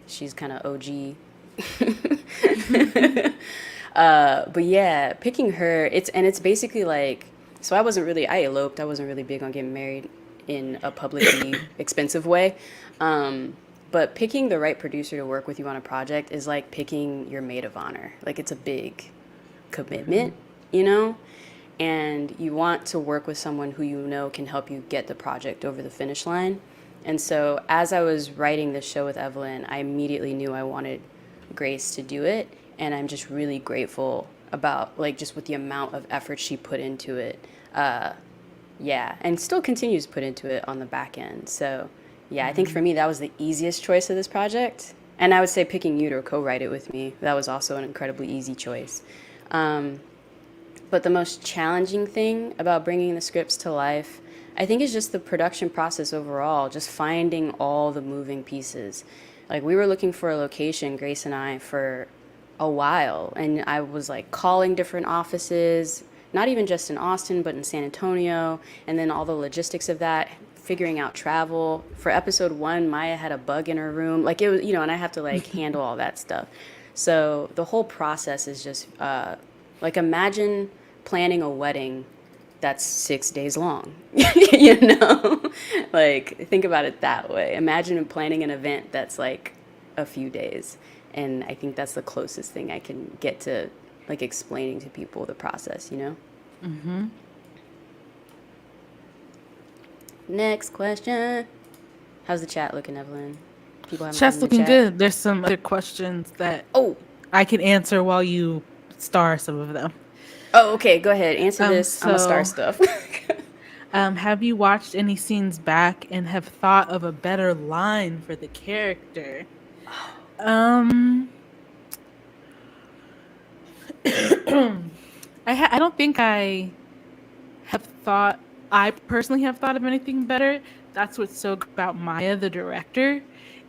She's kind of OG. But yeah, picking her, it's basically like, so I eloped. I wasn't really big on getting married in a publicly expensive way. But picking the right producer to work with you on a project is like picking your maid of honor. Like it's a big commitment, you know? And you want to work with someone who you know can help you get the project over the finish line. And so as I was writing this show with Evelyn, I immediately knew I wanted Grace to do it. And I'm just really grateful about, like, just with the amount of effort she put into it. Yeah, and still continues to put into it on the back end. So, yeah, I think for me, that was the easiest choice of this project. And I would say picking you to co-write it with me, that was also an incredibly easy choice. But the most challenging thing about bringing the scripts to life, I think, is just the production process overall, just finding all the moving pieces. Like, we were looking for a location, Grace and I, for a while. And I was like calling different offices, not even just in Austin, but in San Antonio. And then all the logistics of that, figuring out travel. For episode 1, Maya had a bug in her room. Like, it was, you know, and I have to like handle all that stuff. So the whole process is just like, imagine planning a wedding that's 6 days long, you know? Like, think about it that way. Imagine planning an event that's like a few days. And I think that's the closest thing I can get to, like, explaining to people the process, you know? Mm-hmm. Next question. How's the chat looking, Evelyn? People haven't Chat's been in the looking chat? good. There's some other questions that Oh, I can answer while you star some of them. okay. Go ahead. Answer this. I'm a star stuff. Have you watched any scenes back and have thought of a better line for the character? I don't think I personally have thought of anything better. That's what's so good about Maya, the director,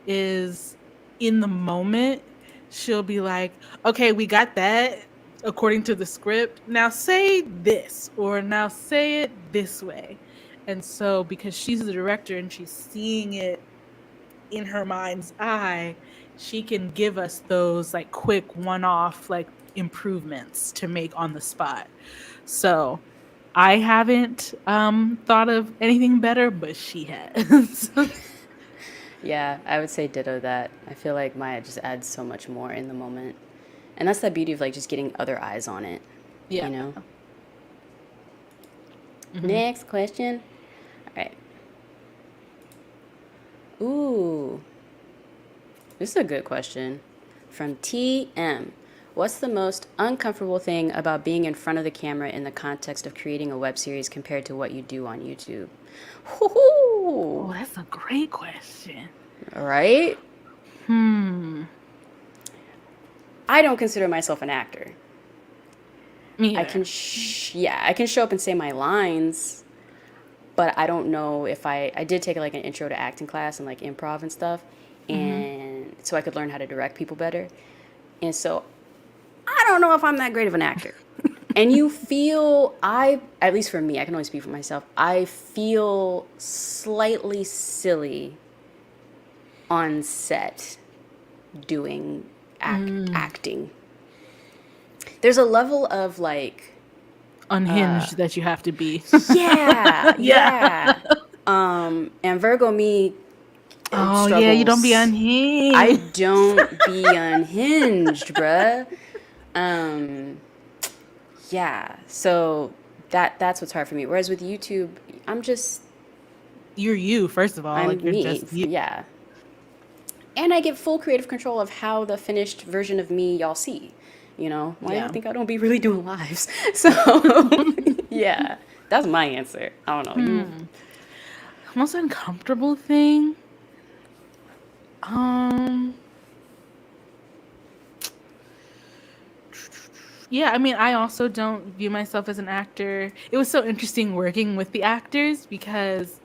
is in the moment, she'll be like, okay, we got that according to the script. Now say this, or now say it this way. And so because she's the director and she's seeing it in her mind's eye, she can give us those like quick one-off like improvements to make on the spot. So I haven't thought of anything better, but she has. Yeah, I would say ditto that. I feel like Maya just adds so much more in the moment. And that's the beauty of, like, just getting other eyes on it, Yeah. you know? Next question. All right. Ooh. This is a good question. From TM. What's the most uncomfortable thing about being in front of the camera in the context of creating a web series compared to what you do on YouTube? Oh, that's a great question. Right? I don't consider myself an actor. Me I either. can I can show up and say my lines, but I don't know if I did take like an intro to acting class and like improv and stuff, and so I could learn how to direct people better. And so I don't know if I'm that great of an actor. And you feel, at least for me, I can only speak for myself, I feel slightly silly on set doing acting. There's a level of like Unhinged that you have to be. yeah. And Virgo me Oh, struggles. yeah, you don't be unhinged. I don't be unhinged, bruh. Yeah, so that's what's hard for me. Whereas with YouTube, I'm just You're you, first of all. I'm like you're me. just you. Yeah. And I get full creative control of how the finished version of me y'all see. You know, why do you think I don't be really doing lives? So, yeah, that's my answer. I don't know. You Most uncomfortable thing. Yeah, I mean, I also don't view myself as an actor. It was so interesting working with the actors because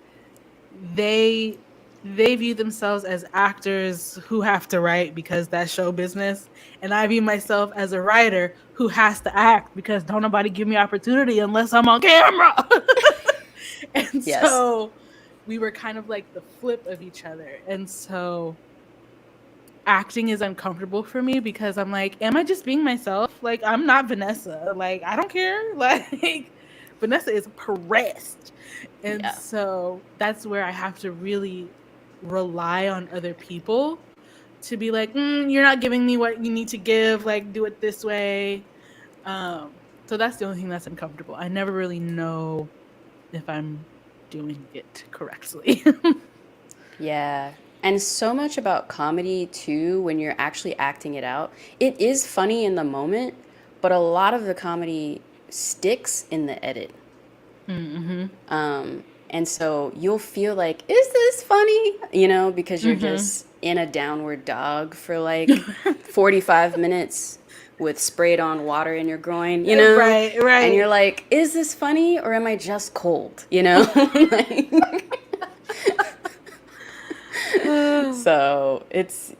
they view themselves as actors who have to write because that's show business, and I view myself as a writer who has to act because don't nobody give me opportunity unless I'm on camera. And Yes. so we were kind of like the flip of each other. And so acting is uncomfortable for me because I'm like, am I just being myself? Like, I'm not Vanessa. Like, I don't care. Like, Vanessa is pressed. And Yeah. so that's where I have to really rely on other people to be like, you're not giving me what you need to give. Like, do it this way. So that's the only thing that's uncomfortable. I never really know if I'm doing it correctly. Yeah. And so much about comedy too, when you're actually acting it out. It is funny in the moment, but a lot of the comedy sticks in the edit. Mm-hmm. And so you'll feel like, is this funny? You know, because you're Mm-hmm. just in a downward dog for like 45 minutes with sprayed on water in your groin, you know? Right, right. And you're like, is this funny or am I just cold? You know? Like, so it's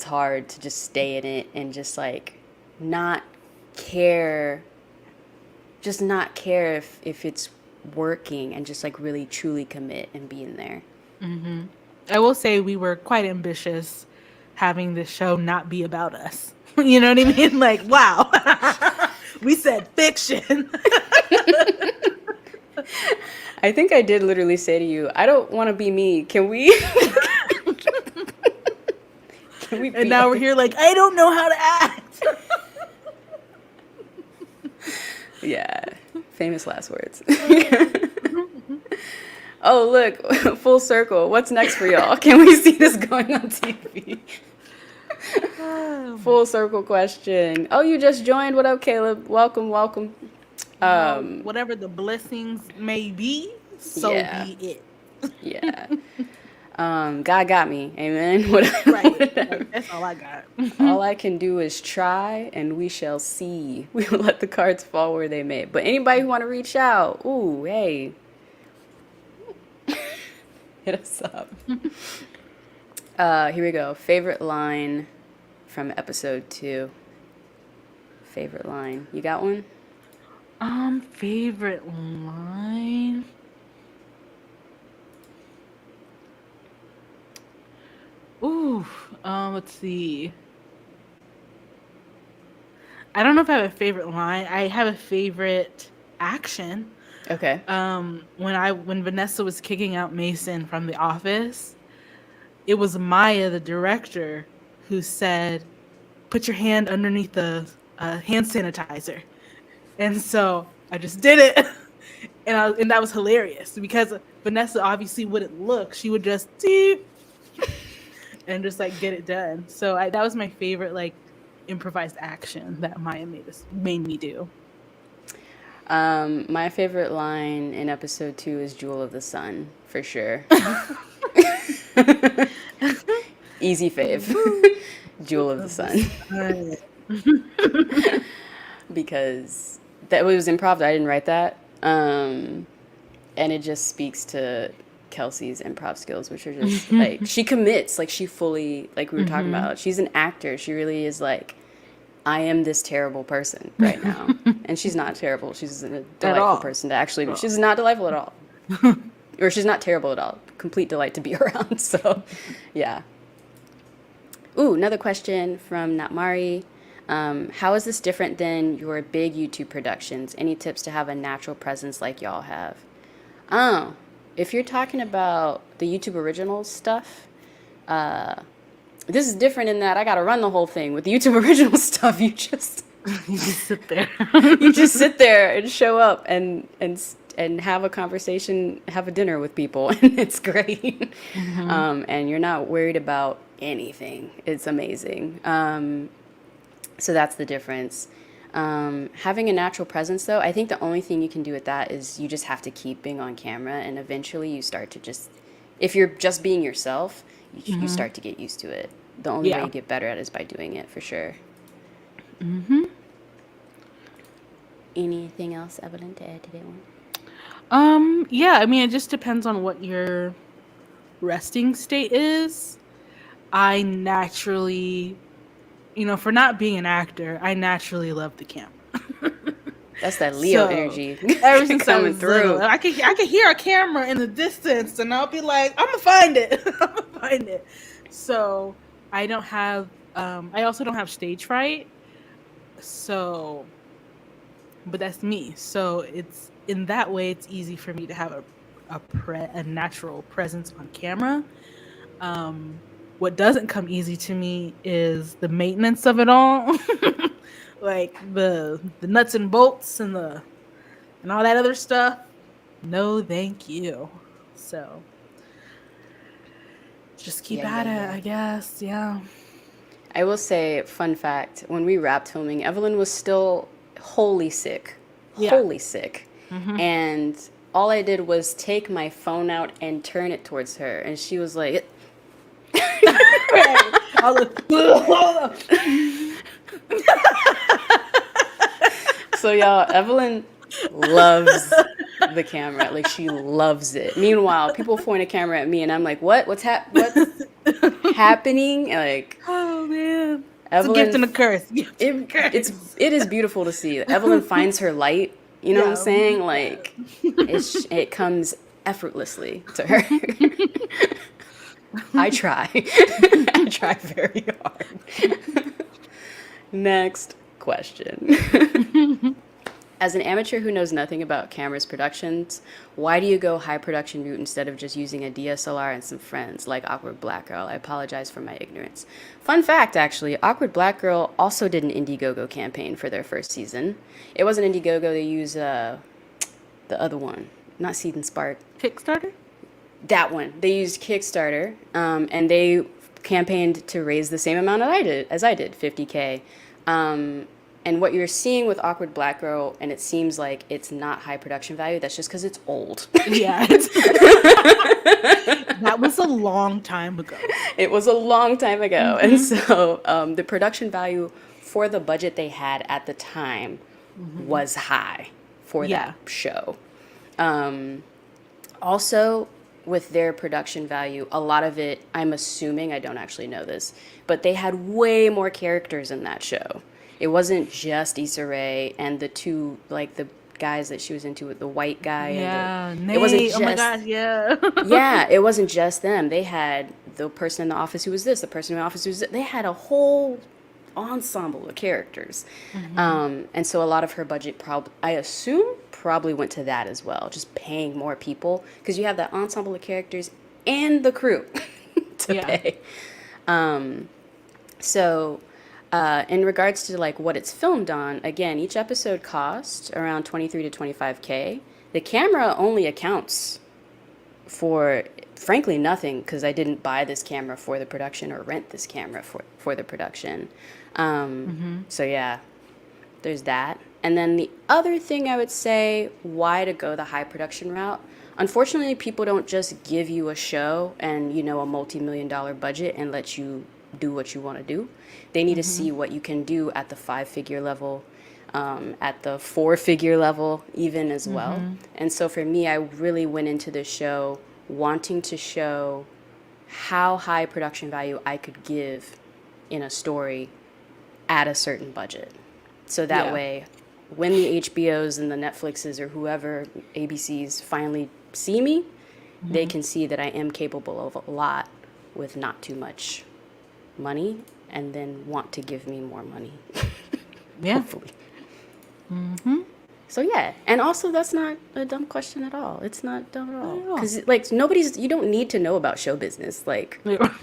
hard to just stay in it and just like not care, just not care if it's working and just like really truly commit and be in there. I will say we were quite ambitious having this show not be about us. You know what I mean? Like, wow. We said fiction. I think I did literally say to you, I don't want to be me. Can we? Can we? And now we're here like, I don't know how to act. Yeah, famous last words. Oh, look, full circle. What's next for y'all? Can we see this going on TV? Full circle question. Oh, you just joined. What up, Caleb? Welcome, welcome. Whatever the blessings may be, so Yeah. be it. Yeah. God got me. Amen. Right. That's all I got. All I can do is try, and we shall see. We will let the cards fall where they may. But anybody who want to reach out, ooh, hey, hit us up. Here we go. Favorite line from episode 2. Favorite line. You got one? Favorite line. Ooh, let's see. I don't know if I have a favorite line. I have a favorite action. Okay. When Vanessa was kicking out Mason from the office, it was Maya, the director, who said, "Put your hand underneath the hand sanitizer." And so I just did it, and that was hilarious because Vanessa obviously wouldn't look; she would just deep and just like get it done. So that was my favorite like improvised action that Maya made me do. My favorite line in episode 2 is Jewel of the Sun, for sure. Easy fave. Jewel of the Sun. Because that was improv. I didn't write that. And it just speaks to Kelsey's improv skills, which are just like, she commits, like she fully, like we were talking about, she's an actor. She really is like, I am this terrible person right now. And she's not terrible. She's a delightful person to actually be. She's not delightful at all. Or she's not terrible at all. Complete delight to be around. So, yeah. Ooh, another question from Natmari. How is this different than your big YouTube productions? Any tips to have a natural presence like y'all have? Oh, if you're talking about the YouTube originals stuff, this is different in that I got to run the whole thing. With the YouTube original stuff, you just sit there. You just sit there and show up and have a conversation, have a dinner with people, and it's great. And you're not worried about anything. It's amazing. So that's the difference. Having a natural presence, though, I think the only thing you can do with that is you just have to keep being on camera, and eventually you start to just, if you're just being yourself, you start to get used to it. The only way you get better at it is by doing it, for sure. Anything else, Evelyn, to add to that one? Yeah, I mean, it just depends on what your resting state is. I naturally, for not being an actor, I naturally love the camera. That's that Leo energy. Ever since I was through. little, I could hear a camera in the distance, and I'll be like, I'm gonna find it. So I don't have. I also don't have stage fright. So, but that's me. So it's in that way, it's easy for me to have a natural presence on camera. What doesn't come easy to me is the maintenance of it all. like the nuts and bolts and all that other stuff. No, thank you. So just keep at it, I guess. Yeah. I will say, fun fact, when we wrapped filming, Evelyn was still wholly sick. Yeah. Wholly sick. And all I did was take my phone out and turn it towards her. And she was like... So y'all, Evelyn loves the camera. Like, she loves it. Meanwhile, people point a camera at me and I'm like, what's happening? Like, oh man, Evelyn, it's a gift and a curse. It is beautiful to see. Evelyn finds her light. You know what I'm saying? Like, it comes effortlessly to her. I try. I try very hard. Next question. As an amateur who knows nothing about cameras productions, why do you go high production route instead of just using a DSLR and some friends like Awkward Black Girl? I apologize for my ignorance. Fun fact, actually, Awkward Black Girl also did an Indiegogo campaign for their first season. It wasn't Indiegogo, they used the other one, not Seed and Spark. Kickstarter? That one. They used Kickstarter, and they campaigned to raise the same amount as I did, $50K. And what you're seeing with Awkward Black Girl, and it seems like it's not high production value, that's just because it's old. Yeah. That was a long time ago. It was a long time ago. And so the production value for the budget they had at the time was high for that show. Also, with their production value, a lot of it, I'm assuming, I don't actually know this, but they had way more characters in that show. It wasn't just Issa Rae and the two, like, the guys that she was into with the white guy. Yeah, and Nate. It wasn't just, oh my God, yeah. Yeah, it wasn't just them. They had the person in the office who was this, the person in the office who was this. They had a whole ensemble of characters. And so a lot of her budget, I assume, probably went to that as well, just paying more people, because you have that ensemble of characters and the crew to pay. In regards to like what it's filmed on, again, each episode cost around 23 to 25K. The camera only accounts for, frankly, nothing, because I didn't buy this camera for the production or rent this camera for the production. So yeah, there's that. And then the other thing I would say, why to go the high production route. Unfortunately, people don't just give you a show and, you know, a multi-million-dollar budget and let you do what you want to do. They need to see what you can do at the 5-figure level, at the 4-figure level even as well. And so for me, I really went into the show wanting to show how high production value I could give in a story at a certain budget. So that way, when the HBOs and the Netflixes or whoever, ABCs, finally see me, they can see that I am capable of a lot with not too much money, and then want to give me more money. Hopefully. So yeah, and also that's not a dumb question at all. It's not dumb at all, because like you don't need to know about show business. Like,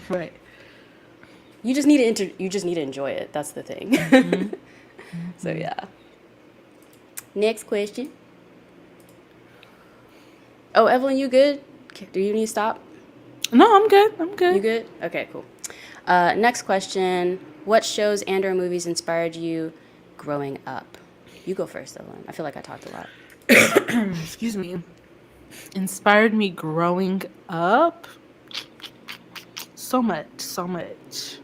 right. You just need to enjoy it. That's the thing. So yeah. Next question. Oh, Evelyn, you good? Do you need to stop? No, I'm good. You good? Okay, cool. Next question. What shows and/or movies inspired you growing up? You go first, Evelyn. I feel like I talked a lot. Excuse me. Inspired me growing up? So much.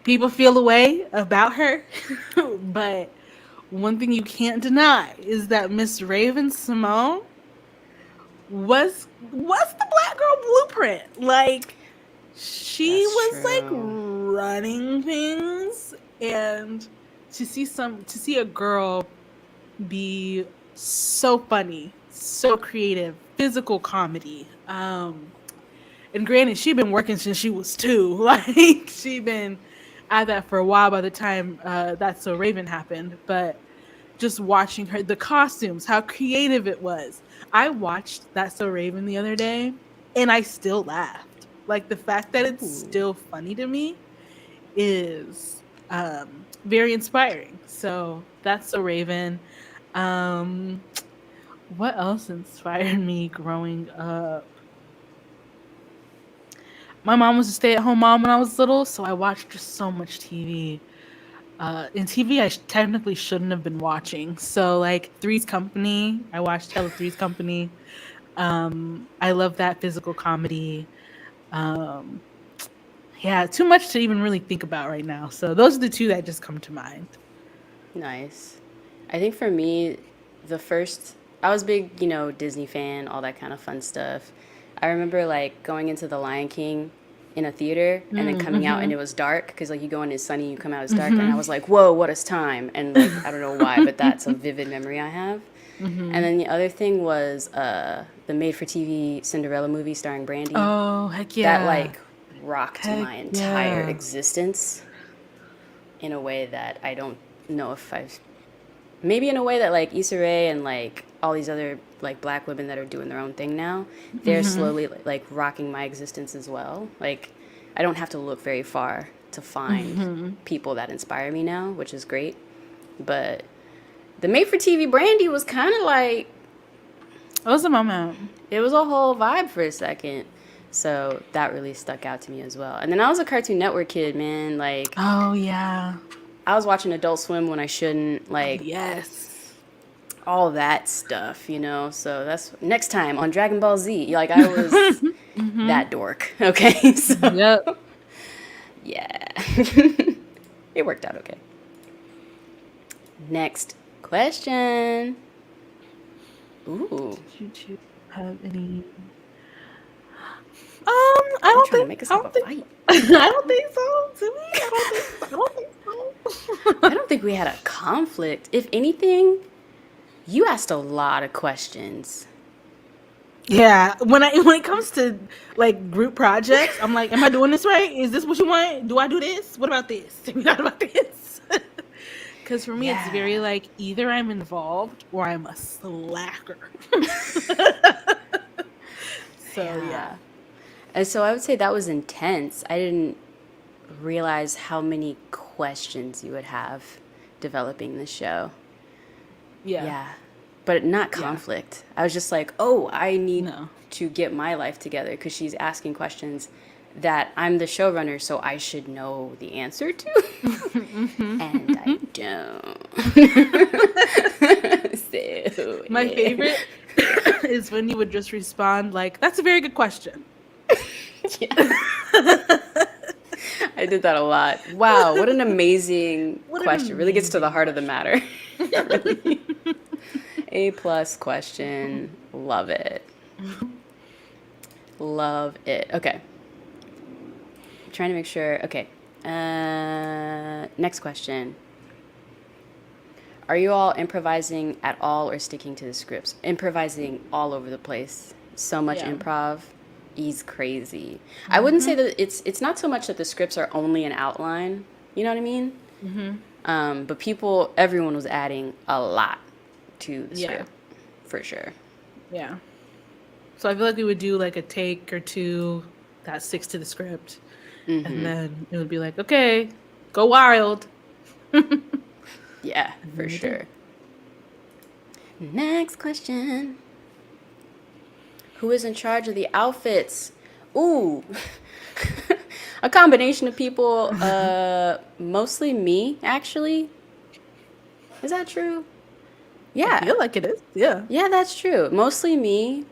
People feel a way about her, but one thing you can't deny is that Miss Raven Simone was the Black Girl blueprint. Like, she was like running things, and to see a girl be so funny, so creative, physical comedy. And granted, she'd been working since she was 2. Like, she'd been at that for a while by the time That's So Raven happened. But just watching her, the costumes, how creative it was. I watched That's So Raven the other day, and I still laughed. Like the fact that it's still funny to me is very inspiring. So that's So Raven. What else inspired me growing up? My mom was a stay-at-home mom when I was little, so I watched just so much TV. In TV, I technically shouldn't have been watching. So, like Three's Company, I watched hella Three's Company. I love that physical comedy. Um, yeah, too much to even really think about right now. So those are the two that just come to mind. Nice. I think for me, I was a big, Disney fan, all that kind of fun stuff. I remember like going into The Lion King in a theater and then coming out and it was dark because like you go in it's sunny, you come out it's dark, and I was like, whoa, what is time? And like I don't know why, but that's a vivid memory I have. And then the other thing was the made-for-TV Cinderella movie starring Brandy. Oh, heck yeah. That like rocked my entire existence in a way that I don't know if I've maybe in a way that like Issa Rae and like all these other like black women that are doing their own thing now, they're slowly like rocking my existence as well. Like I don't have to look very far to find people that inspire me now, which is great. But the made for TV Brandy was kind of like it was a moment. It was a whole vibe for a second. So that really stuck out to me as well. And then I was a Cartoon Network kid, man. Like, oh yeah, I was watching Adult Swim when I shouldn't. Like, yes, all that stuff, So that's next time on Dragon Ball Z. Like, I was that dork. Okay, so yep, yeah, it worked out okay. Next question. Ooh, did you have any? I don't think. Make us have a fight. I don't think so. To me, I don't think so. I don't think we had a conflict. If anything, you asked a lot of questions. Yeah, when it comes to like group projects, I'm like, am I doing this right? Is this what you want? Do I do this? What about this? What about this? Because for me, it's very like either I'm involved or I'm a slacker. So yeah. And so I would say that was intense. I didn't realize how many questions you would have developing the show. Yeah. But not conflict. I was just like, oh, I need to get my life together because she's asking questions that I'm the showrunner, so I should know the answer to. And I don't. So, my favorite is when you would just respond like, that's a very good question. I did that a lot. Wow, what an amazing question. Really gets to the heart of the matter. Really. A+ question. Love it. Love it. Okay. I'm trying to make sure. Okay. Next question. Are you all improvising at all or sticking to the scripts? Improvising all over the place. So much improv. He's crazy. I wouldn't say that it's not so much that the scripts are only an outline. You know what I mean? But everyone was adding a lot to the script, for sure. Yeah. So I feel like we would do like a take or two that sticks to the script. And then it would be like, okay, go wild. Yeah, for sure. Next question. Who is in charge of the outfits? Ooh. A combination of people. Mostly me, actually. Is that true? Yeah. I feel like it is. Yeah. Yeah, that's true. Mostly me.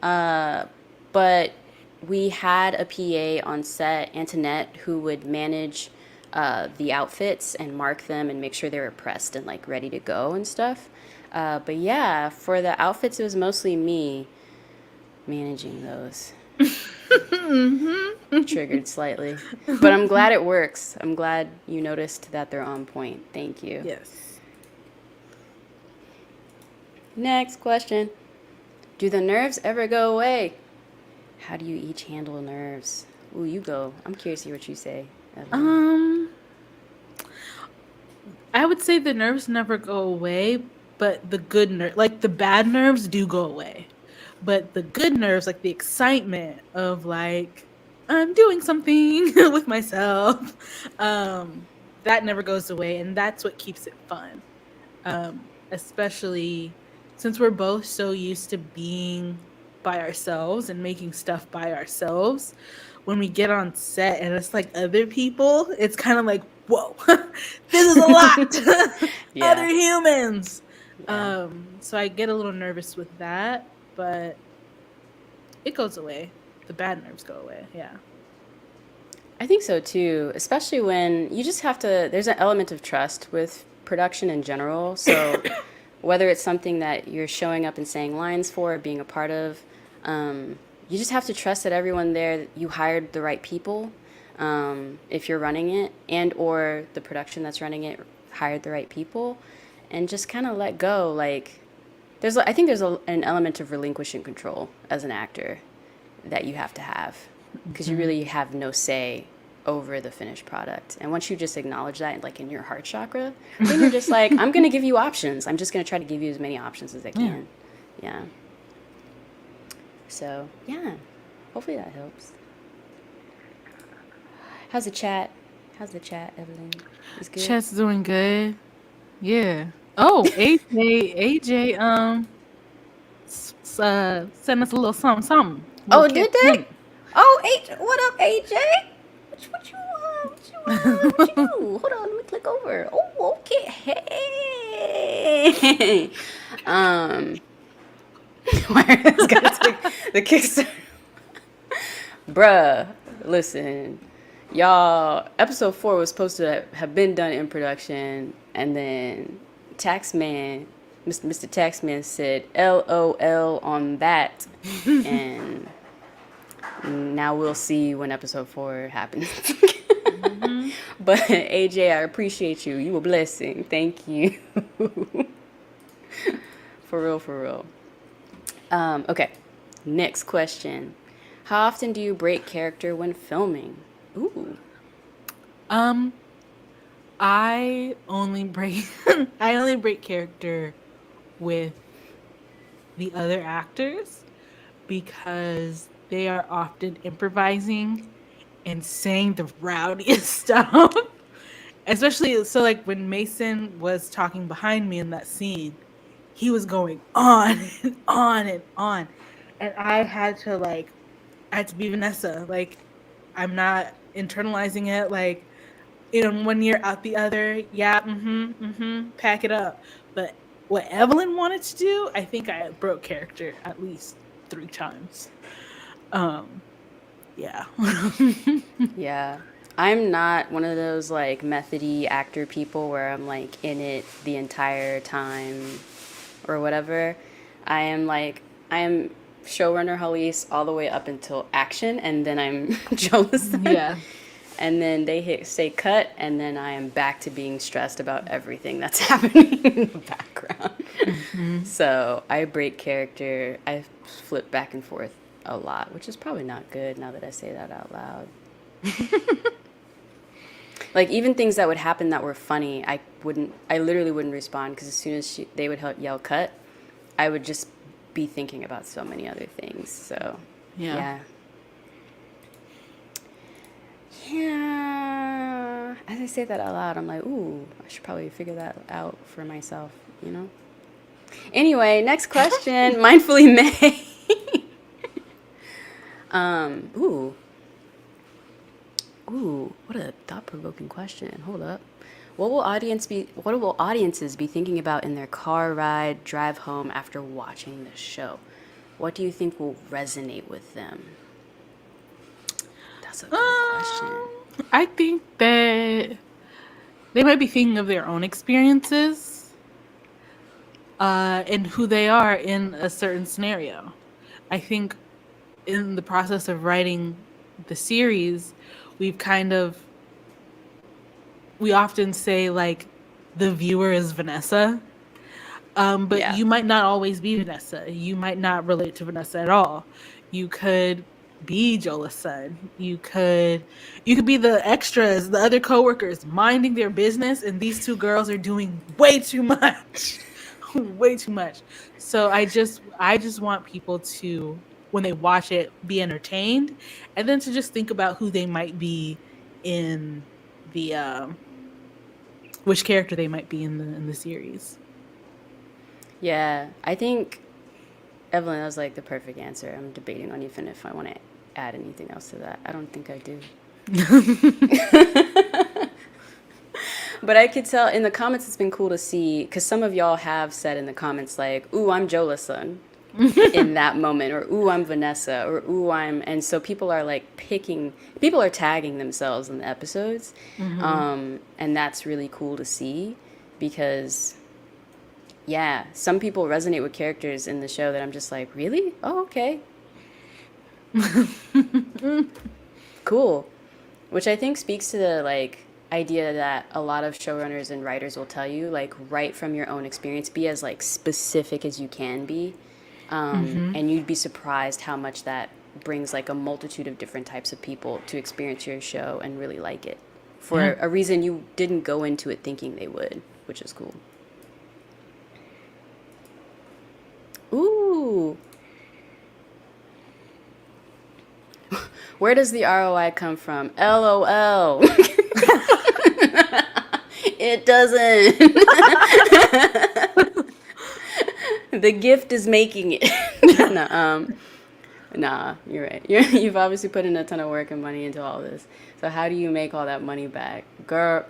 But we had a PA on set, Antoinette, who would manage the outfits and mark them and make sure they were pressed and like ready to go and stuff. But yeah, for the outfits, it was mostly me managing those. Triggered slightly. But I'm glad it works. I'm glad you noticed that they're on point. Thank you. Yes. Next question. Do the nerves ever go away? How do you each handle nerves? Ooh, you go. I'm curious to hear what you say, Evelyn. I would say the nerves never go away, but the bad nerves do go away. But the good nerves, like the excitement of like I'm doing something with myself. That never goes away, and that's what keeps it fun. Especially since we're both so used to being by ourselves and making stuff by ourselves. When we get on set and it's like other people, it's kind of like, whoa, this is a lot. Other Yeah. humans. Yeah. So I get a little nervous with that, but it goes away. The bad nerves go away. Yeah. I think so too, especially when you just have to, there's an element of trust with production in general. So whether it's something that you're showing up and saying lines for, being a part of, you just have to trust that everyone there, you hired the right people, if you're running it, and or the production that's running it hired the right people, and just kind of let go. Like, I think there's an element of relinquishing control as an actor that you have to have, because you really have no say over the finished product. And once you just acknowledge that, like in your heart chakra, then you're just like, I'm going to give you options. I'm just going to try to give you as many options as I can. Yeah. So, yeah. Hopefully that helps. How's the chat? How's the chat, Evelyn? Is good? Chat's doing good. Yeah. Oh, AJ, send us a little something, something. Oh, did they? Oh, what up, AJ? What you do? Hold on, let me click over. Oh, okay. Hey. It's gotta take the Kickstarter. Bruh, listen. Y'all, episode 4 was supposed to have been done in production, and then Taxman, Mr. Taxman said LOL on that, and now we'll see when episode 4 happens. But AJ, I appreciate you. You a blessing. Thank you. For real, for real. Okay, next question. How often do you break character when filming? Ooh. I only break character with the other actors because they are often improvising and saying the rowdiest stuff. Especially so like when Mason was talking behind me in that scene, he was going on and on and on. And I had to be Vanessa. Like, I'm not internalizing it. Like, in one ear out the other. Yeah, pack it up. But what Evelyn wanted to do, I think I broke character at least 3 times. Yeah. Yeah. I'm not one of those like methody actor people where I'm like in it the entire time or whatever. I am showrunner Hallease all the way up until action, and then I'm Jolison. Yeah. And then they say cut, and then I am back to being stressed about everything that's happening in the background. So I break character. I flip back and forth a lot, which is probably not good now that I say that out loud. Like, even things that would happen that were funny, I literally wouldn't respond, because as soon as they would yell cut, I would just be thinking about so many other things. So, yeah. As I say that out loud, I'm like, ooh, I should probably figure that out for myself, you know? Anyway, next question. Mindfully May. Ooh, what a thought-provoking question. Hold up. What will audiences be thinking about in their car ride, drive home after watching the show? What do you think will resonate with them? That's a good question. I think that they might be thinking of their own experiences and who they are in a certain scenario. I think in the process of writing the series, we often say like the viewer is Vanessa, but you might not always be Vanessa. You might not relate to Vanessa at all. You could be Jola's son. You could be the extras, the other coworkers minding their business, and these 2 girls are doing way too much. Way too much. So I just want people to when they watch it, be entertained, and then to just think about who they might be in the which character they might be in the series. Yeah, I think Evelyn, that was like the perfect answer. I'm debating on even if I want to add anything else to that. I don't think I do. But I could tell in the comments, it's been cool to see, because some of y'all have said in the comments, like, ooh, I'm Jola's son in that moment, or ooh, I'm Vanessa, or ooh, and so people are like people are tagging themselves in the episodes. And that's really cool to see, because, yeah, some people resonate with characters in the show that I'm just like, really? Oh, okay. Cool. Which I think speaks to the, like, idea that a lot of showrunners and writers will tell you, like, write from your own experience, be as, like, specific as you can be. And you'd be surprised how much that brings, like, a multitude of different types of people to experience your show and really like it for a reason you didn't go into it thinking they would, which is cool. Ooh. Where does the ROI come from? LOL. It doesn't. The gift is making it. Nah, you're right. You've obviously put in a ton of work and money into all this. So how do you make all that money back? Girl,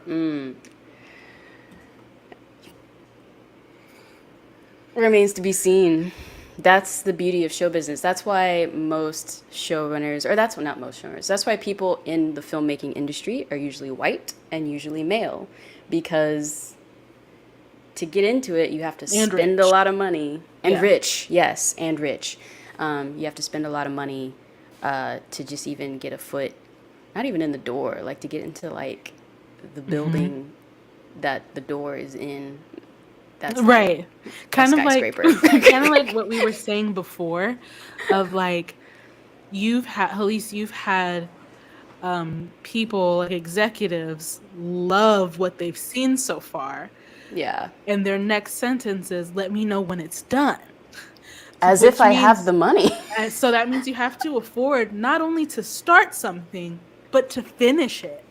remains to be seen. That's the beauty of show business. That's why most showrunners, or that's not most showrunners, that's why people in the filmmaking industry are usually white and usually male, because to get into it, you have to spend a lot of money. And rich, yes, and rich. You have to spend a lot of money to just even get a foot, not even in the door, like to get into like the building that the door is in. That's right. Kind of like kind of like what we were saying before, of like Hallease, you've had people, like executives, love what they've seen so far. Yeah. And their next sentence is, "Let me know when it's done." As if I have the money. So that means you have to afford not only to start something, but to finish it.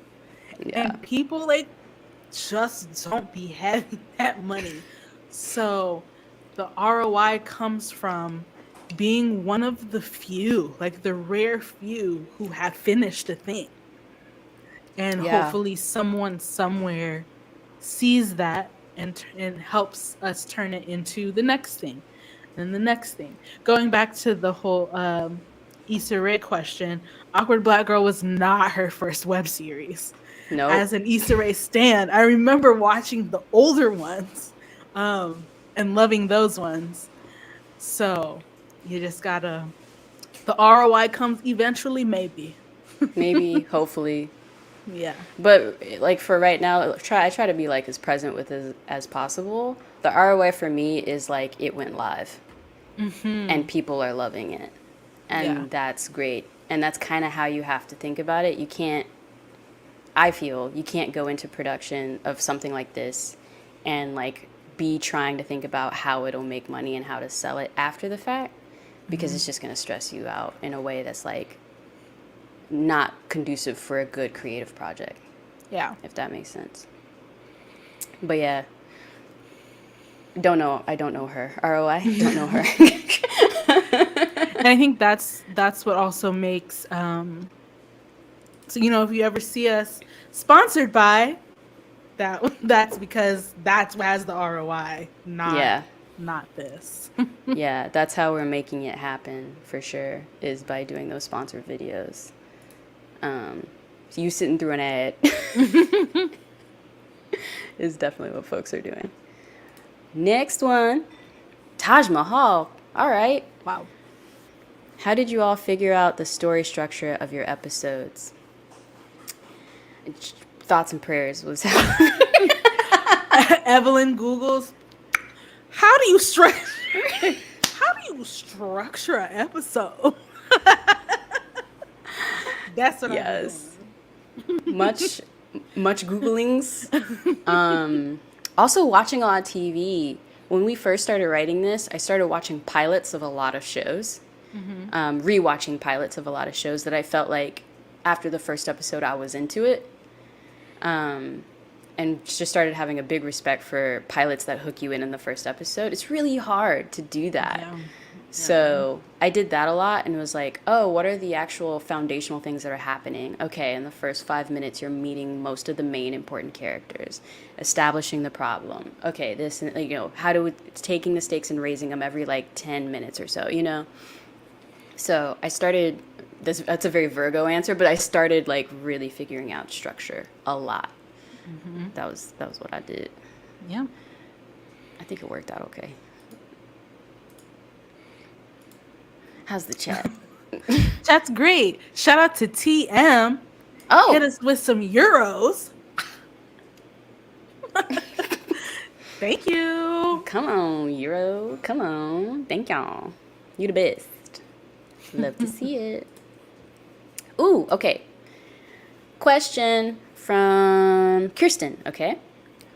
Yeah. And people like just don't be having that money. So the ROI comes from being one of the few, like the rare few who have finished a thing. And hopefully someone somewhere sees that and helps us turn it into the next thing and the next thing. Going back to the whole Issa Rae question, Awkward Black Girl was not her first web series. No. As an Issa Rae stan, I remember watching the older ones and loving those ones. So you just gotta, the ROI comes eventually, maybe. Maybe, hopefully. Yeah. But like for right now, I try to be like as present with as possible. The ROI for me is like it went live. And people are loving it. And that's great. And that's kind of how you have to think about it. I feel you can't go into production of something like this and like be trying to think about how it'll make money and how to sell it after the fact, because it's just going to stress you out in a way that's like not conducive for a good creative project. Yeah. If that makes sense. But yeah. I don't know her. ROI, don't know her. And I think that's what also makes so if you ever see us sponsored by that's because that's what has the ROI, not this. Yeah, that's how we're making it happen for sure, is by doing those sponsored videos. So you sitting through an ad is definitely what folks are doing. Next one, Taj Mahal. All right. Wow. How did you all figure out the story structure of your episodes? Thoughts and prayers was how. Evelyn Googles, how do you structure an episode? That's what I'm doing. Much Googlings. Also watching on TV. When we first started writing this, I started watching pilots of a lot of shows. rewatching pilots of a lot of shows that I felt like after the first episode I was into it, and just started having a big respect for pilots that hook you in the first episode. It's really hard to do that. Yeah. So I did that a lot and was like, oh, what are the actual foundational things that are happening? Okay, in the first 5 minutes, you're meeting most of the main important characters, establishing the problem. Okay, this, you know, taking the stakes and raising them every like 10 minutes or so, you know? So I started, that's a very Virgo answer, but I started like really figuring out structure a lot. That was what I did. Yeah. I think it worked out okay. How's the chat? Chat's great. Shout out to TM. Oh, Hit us with some euros. Thank you. come on, Euro. Come on. Thank y'all. You the best. Love to see it. Ooh, okay. Question from Kirsten, okay?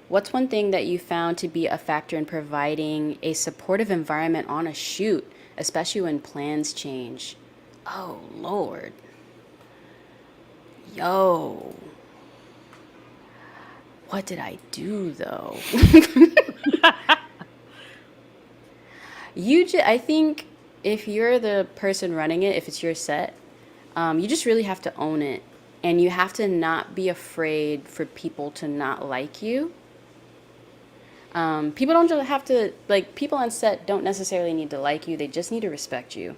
What's one thing that you found to be a factor in providing a supportive environment on a shoot, especially when plans change? Oh, Lord. Yo. What did I do, though? I think if you're the person running it, if it's your set, you just really have to own it. And you have to not be afraid for people to not like you. People don't just have to, like, people on set don't necessarily need to like you. They just need to respect you.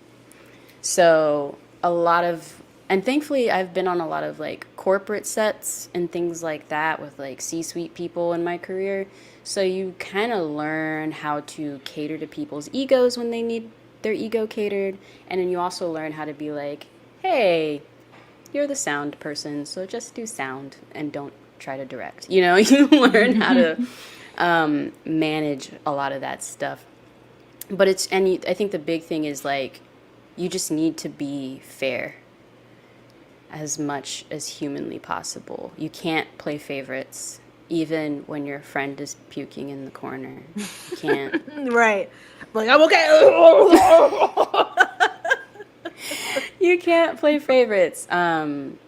So and thankfully I've been on a lot of like corporate sets and things like that with like C-suite people in my career. So you kind of learn how to cater to people's egos when they need their ego catered. And then you also learn how to be like, hey, you're the sound person, so just do sound and don't try to direct. You know, you learn how to manage a lot of that stuff. But I think the big thing is like, you just need to be fair as much as humanly possible. You can't play favorites, even when your friend is puking in the corner. You can't. Right. Like, I'm okay. You can't play favorites. And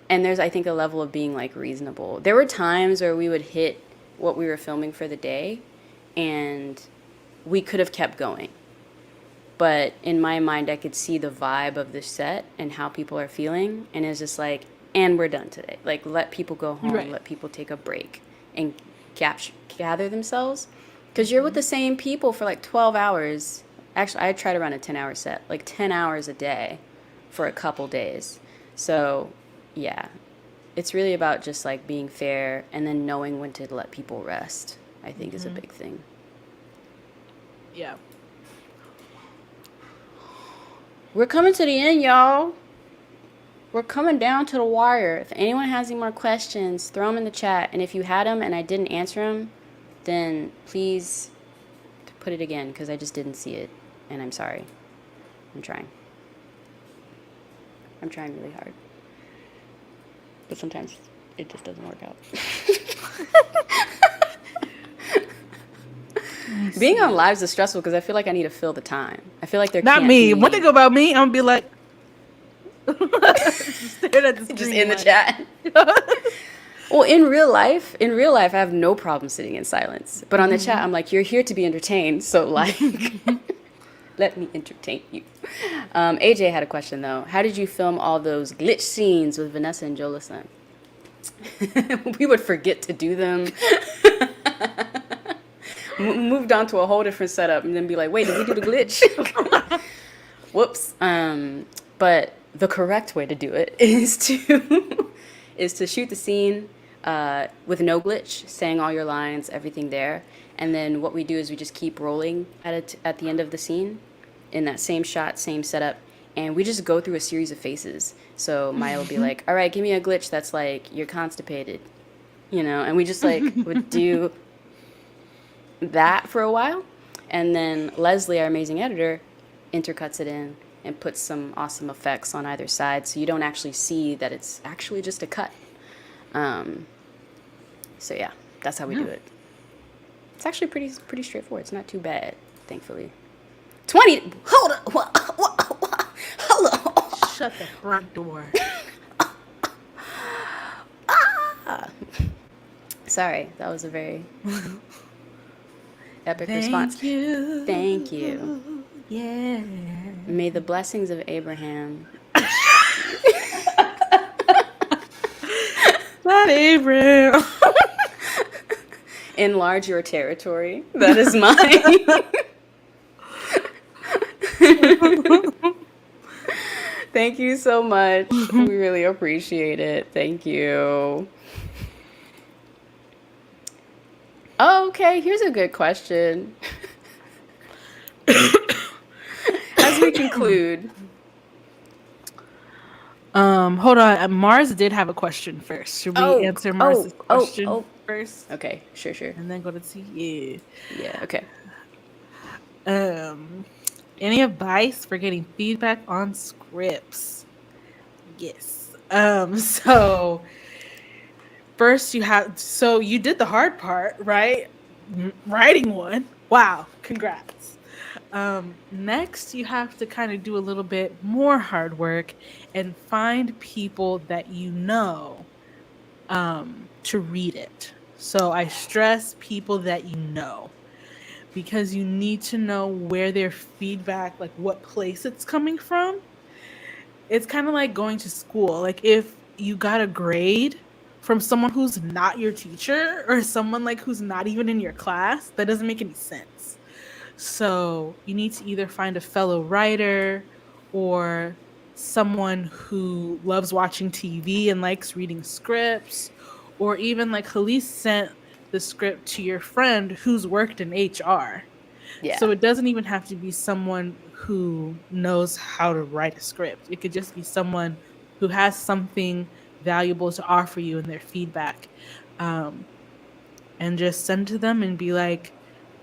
there's, I think, a level of being like reasonable. There were times where we would hit what we were filming for the day and we could have kept going. But in my mind, I could see the vibe of the set and how people are feeling. And it's just like, and we're done today. Like, let people go home, Right. Let people take a break and gather themselves. Because you're with the same people for like 12 hours. Actually, I try to run a 10-hour set, like 10 hours a day for a couple days. So, yeah, it's really about just like being fair and then knowing when to let people rest, I think is a big thing. Yeah. We're coming to the end, y'all. We're coming down to the wire. If anyone has any more questions, throw them in the chat. And if you had them and I didn't answer them, then please put it again because I just didn't see it. And I'm sorry. I'm trying. I'm trying really hard. But sometimes it just doesn't work out. Being on lives is stressful because I feel like I need to fill the time. I feel like there Not can't me. be... One thing about me, I'm gonna be like, just staring at the screen, just in the like... chat. Well, in real life, I have no problem sitting in silence. But on the chat, I'm like, you're here to be entertained, so like, let me entertain you. AJ had a question though. How did you film all those glitch scenes with Vanessa and Jolison? We would forget to do them. Moved on to a whole different setup and then be like, wait, did we do the glitch? Whoops. But the correct way to do it is to shoot the scene with no glitch, saying all your lines, everything there. And then what we do is we just keep rolling at the end of the scene in that same shot, same setup. And we just go through a series of faces. So Maya will be like, all right, give me a glitch that's like, you're constipated, you know? And we just like would do that for a while. And then Leslie, our amazing editor, intercuts it in and puts some awesome effects on either side. So you don't actually see that it's actually just a cut. So yeah, that's how we do it. It's actually pretty straightforward. It's not too bad, thankfully. 20, hold on. What? shut the front door. Sorry, that was a very epic response. Thank you. Thank you. Yeah. May the blessings of Abraham. Not Abraham. Enlarge your territory. That is mine. Thank you so much. We really appreciate it. Thank you. Oh, okay, here's a good question. As we conclude. Hold on. Mars did have a question first. Should we answer Mars's question first? Okay, sure. And then go to you. Yeah, okay. Any advice for getting feedback on scripts? Yes. So first you did the hard part, right? Writing one. Wow, congrats. Next, you have to kind of do a little bit more hard work and find people that you know to read it. So I stress people that you know, because you need to know where their feedback, like what place it's coming from. It's kind of like going to school. Like if you got a grade from someone who's not your teacher or someone like who's not even in your class, that doesn't make any sense. So you need to either find a fellow writer or someone who loves watching TV and likes reading scripts, or even like Hallease sent the script to your friend who's worked in HR. Yeah. So it doesn't even have to be someone who knows how to write a script. It could just be someone who has something valuable to offer you in their feedback. And just send to them and be like,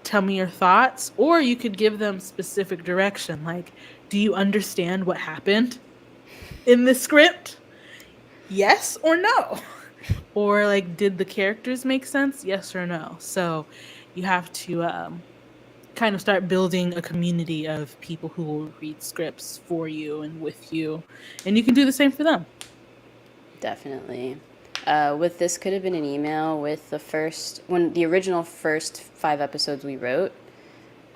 tell me your thoughts. Or you could give them specific direction. Like, do you understand what happened in the script? Yes or no? Or like, did the characters make sense? Yes or no? So you have to kind of start building a community of people who will read scripts for you and with you. And you can do the same for them. Definitely. With this could have been an email with the original first 5 episodes we wrote,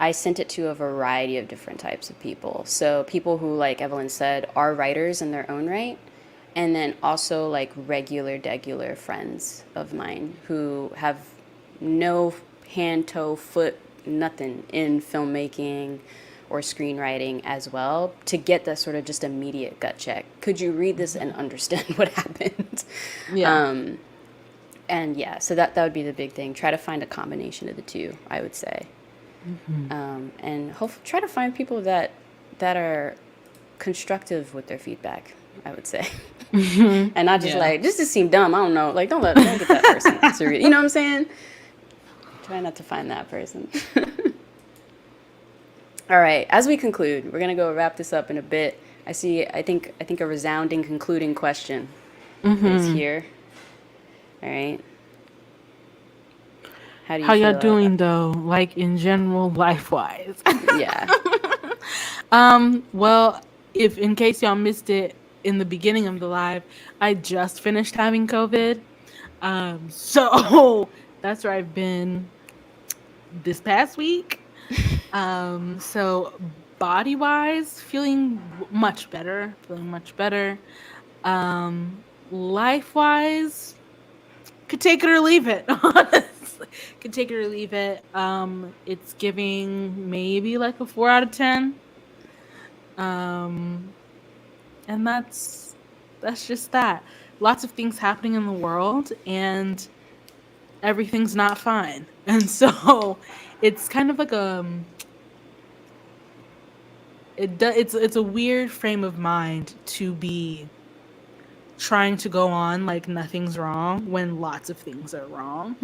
I sent it to a variety of different types of people. So people who, like Evelyn said, are writers in their own right. And then also like regular friends of mine who have no hand, toe, foot, nothing in filmmaking or screenwriting as well, to get the sort of just immediate gut check. Could you read this and understand what happened? Yeah. And yeah, so that would be the big thing. Try to find a combination of the two, I would say. Mm-hmm. And try to find people that are constructive with their feedback, I would say. Mm-hmm. And not just just to seem dumb, I don't know. Like, don't get that person to read. You know what I'm saying? Try not to find that person. All right, as we conclude, we're going to go wrap this up in a bit. I think a resounding concluding question is here. All right. How y'all doing though? Like in general, life-wise? Yeah. Well, if in case y'all missed it in the beginning of the live, I just finished having COVID. So that's where I've been this past week. So body-wise, feeling much better. Life-wise, could take it or leave it, honestly. Could take it or leave it. It's giving maybe like a 4 out of 10. And that's just that. Lots of things happening in the world, and everything's not fine. And so it's kind of like it's a weird frame of mind to be trying to go on like nothing's wrong when lots of things are wrong,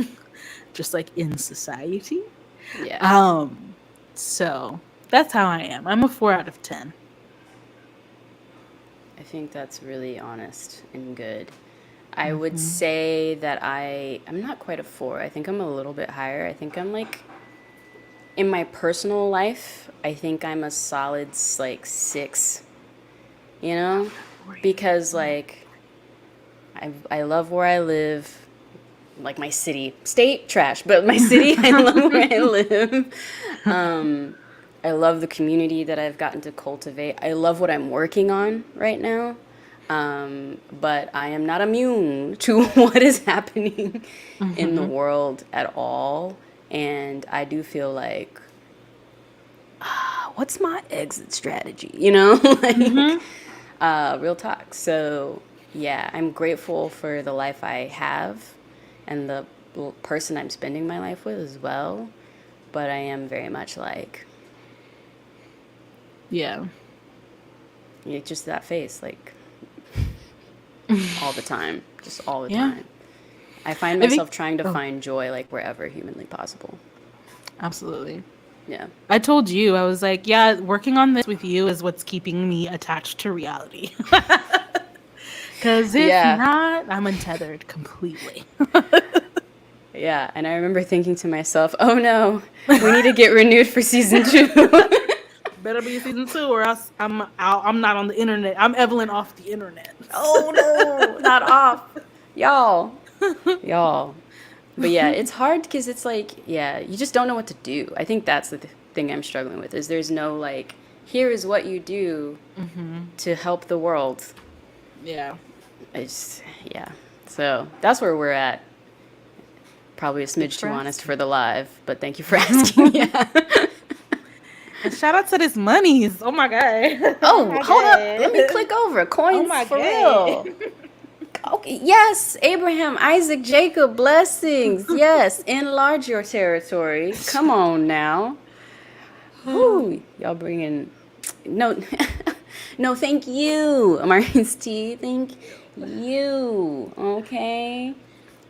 just like in society. Yeah. So that's how I am. I'm a 4 out of 10. I think that's really honest and good. I would say that I'm not quite a 4. I think I'm a little bit higher. I think I'm like, in my personal life, I think I'm a solid like 6, you know? because like I love where I live. Like my city, state trash, but my city, I love where I live. I love the community that I've gotten to cultivate. I love what I'm working on right now. But I am not immune to what is happening in the world at all. And I do feel like, what's my exit strategy? You know, like, real talk. So, yeah, I'm grateful for the life I have and the person I'm spending my life with as well. But I am very much like, Yeah. just that face, like, all the time, just all the Yeah. time. I find I think- myself trying to find joy, like, wherever humanly possible. Absolutely. Yeah. I told you, I was like, yeah, working on this with you is what's keeping me attached to reality. Because if Yeah. not, I'm untethered completely. Yeah, and I remember thinking to myself, oh no, we need to get renewed for season 2. Better be season 2 or else I'm out. I'm not on the internet. I'm Evelyn off the internet. Oh no, not off. Y'all. But yeah, it's hard because it's like, yeah, you just don't know what to do. I think that's the thing I'm struggling with, is there's no like, here is what you do to help the world. Yeah. It's, yeah. So that's where we're at. Probably a smidge too honest for the live, but thank you for asking. Yeah. And shout out to this monies. Oh my God. Oh, hold up. Let me click over. Coins my for God. real. Okay. Yes, Abraham, Isaac, Jacob, blessings. Yes, enlarge your territory. Come on now. Whew, y'all bringing no, no. Thank you, Marines T. Thank you. Okay.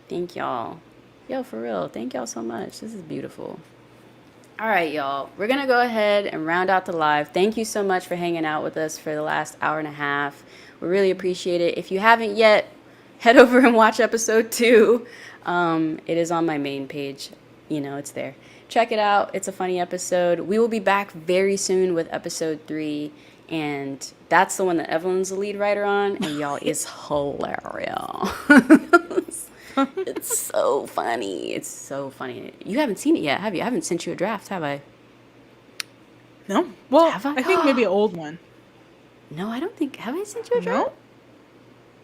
Thank y'all. Yo, for real. Thank y'all so much. This is beautiful. All right, y'all. We're going to go ahead and round out the live. Thank you so much for hanging out with us for the last hour and a half. We really appreciate it. If you haven't yet, head over and watch episode 2. It is on my main page. You know, it's there. Check it out. It's a funny episode. We will be back very soon with episode 3. And that's the one that Evelyn's the lead writer on. And y'all, it's hilarious. It's so funny. It's so funny. You haven't seen it yet, have you? I haven't sent you a draft, have I? No? Well, Have I? I think maybe an old one. No, I don't think. Have I sent you a draft? No?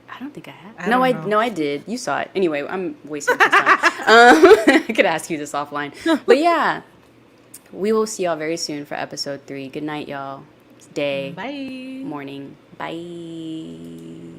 I don't think I have. I No, don't know. I did. You saw it. Anyway, I'm wasting your time. I could ask you this offline. But yeah, we will see y'all very soon for episode 3. Good night, y'all. It's day, Bye. morning. Bye.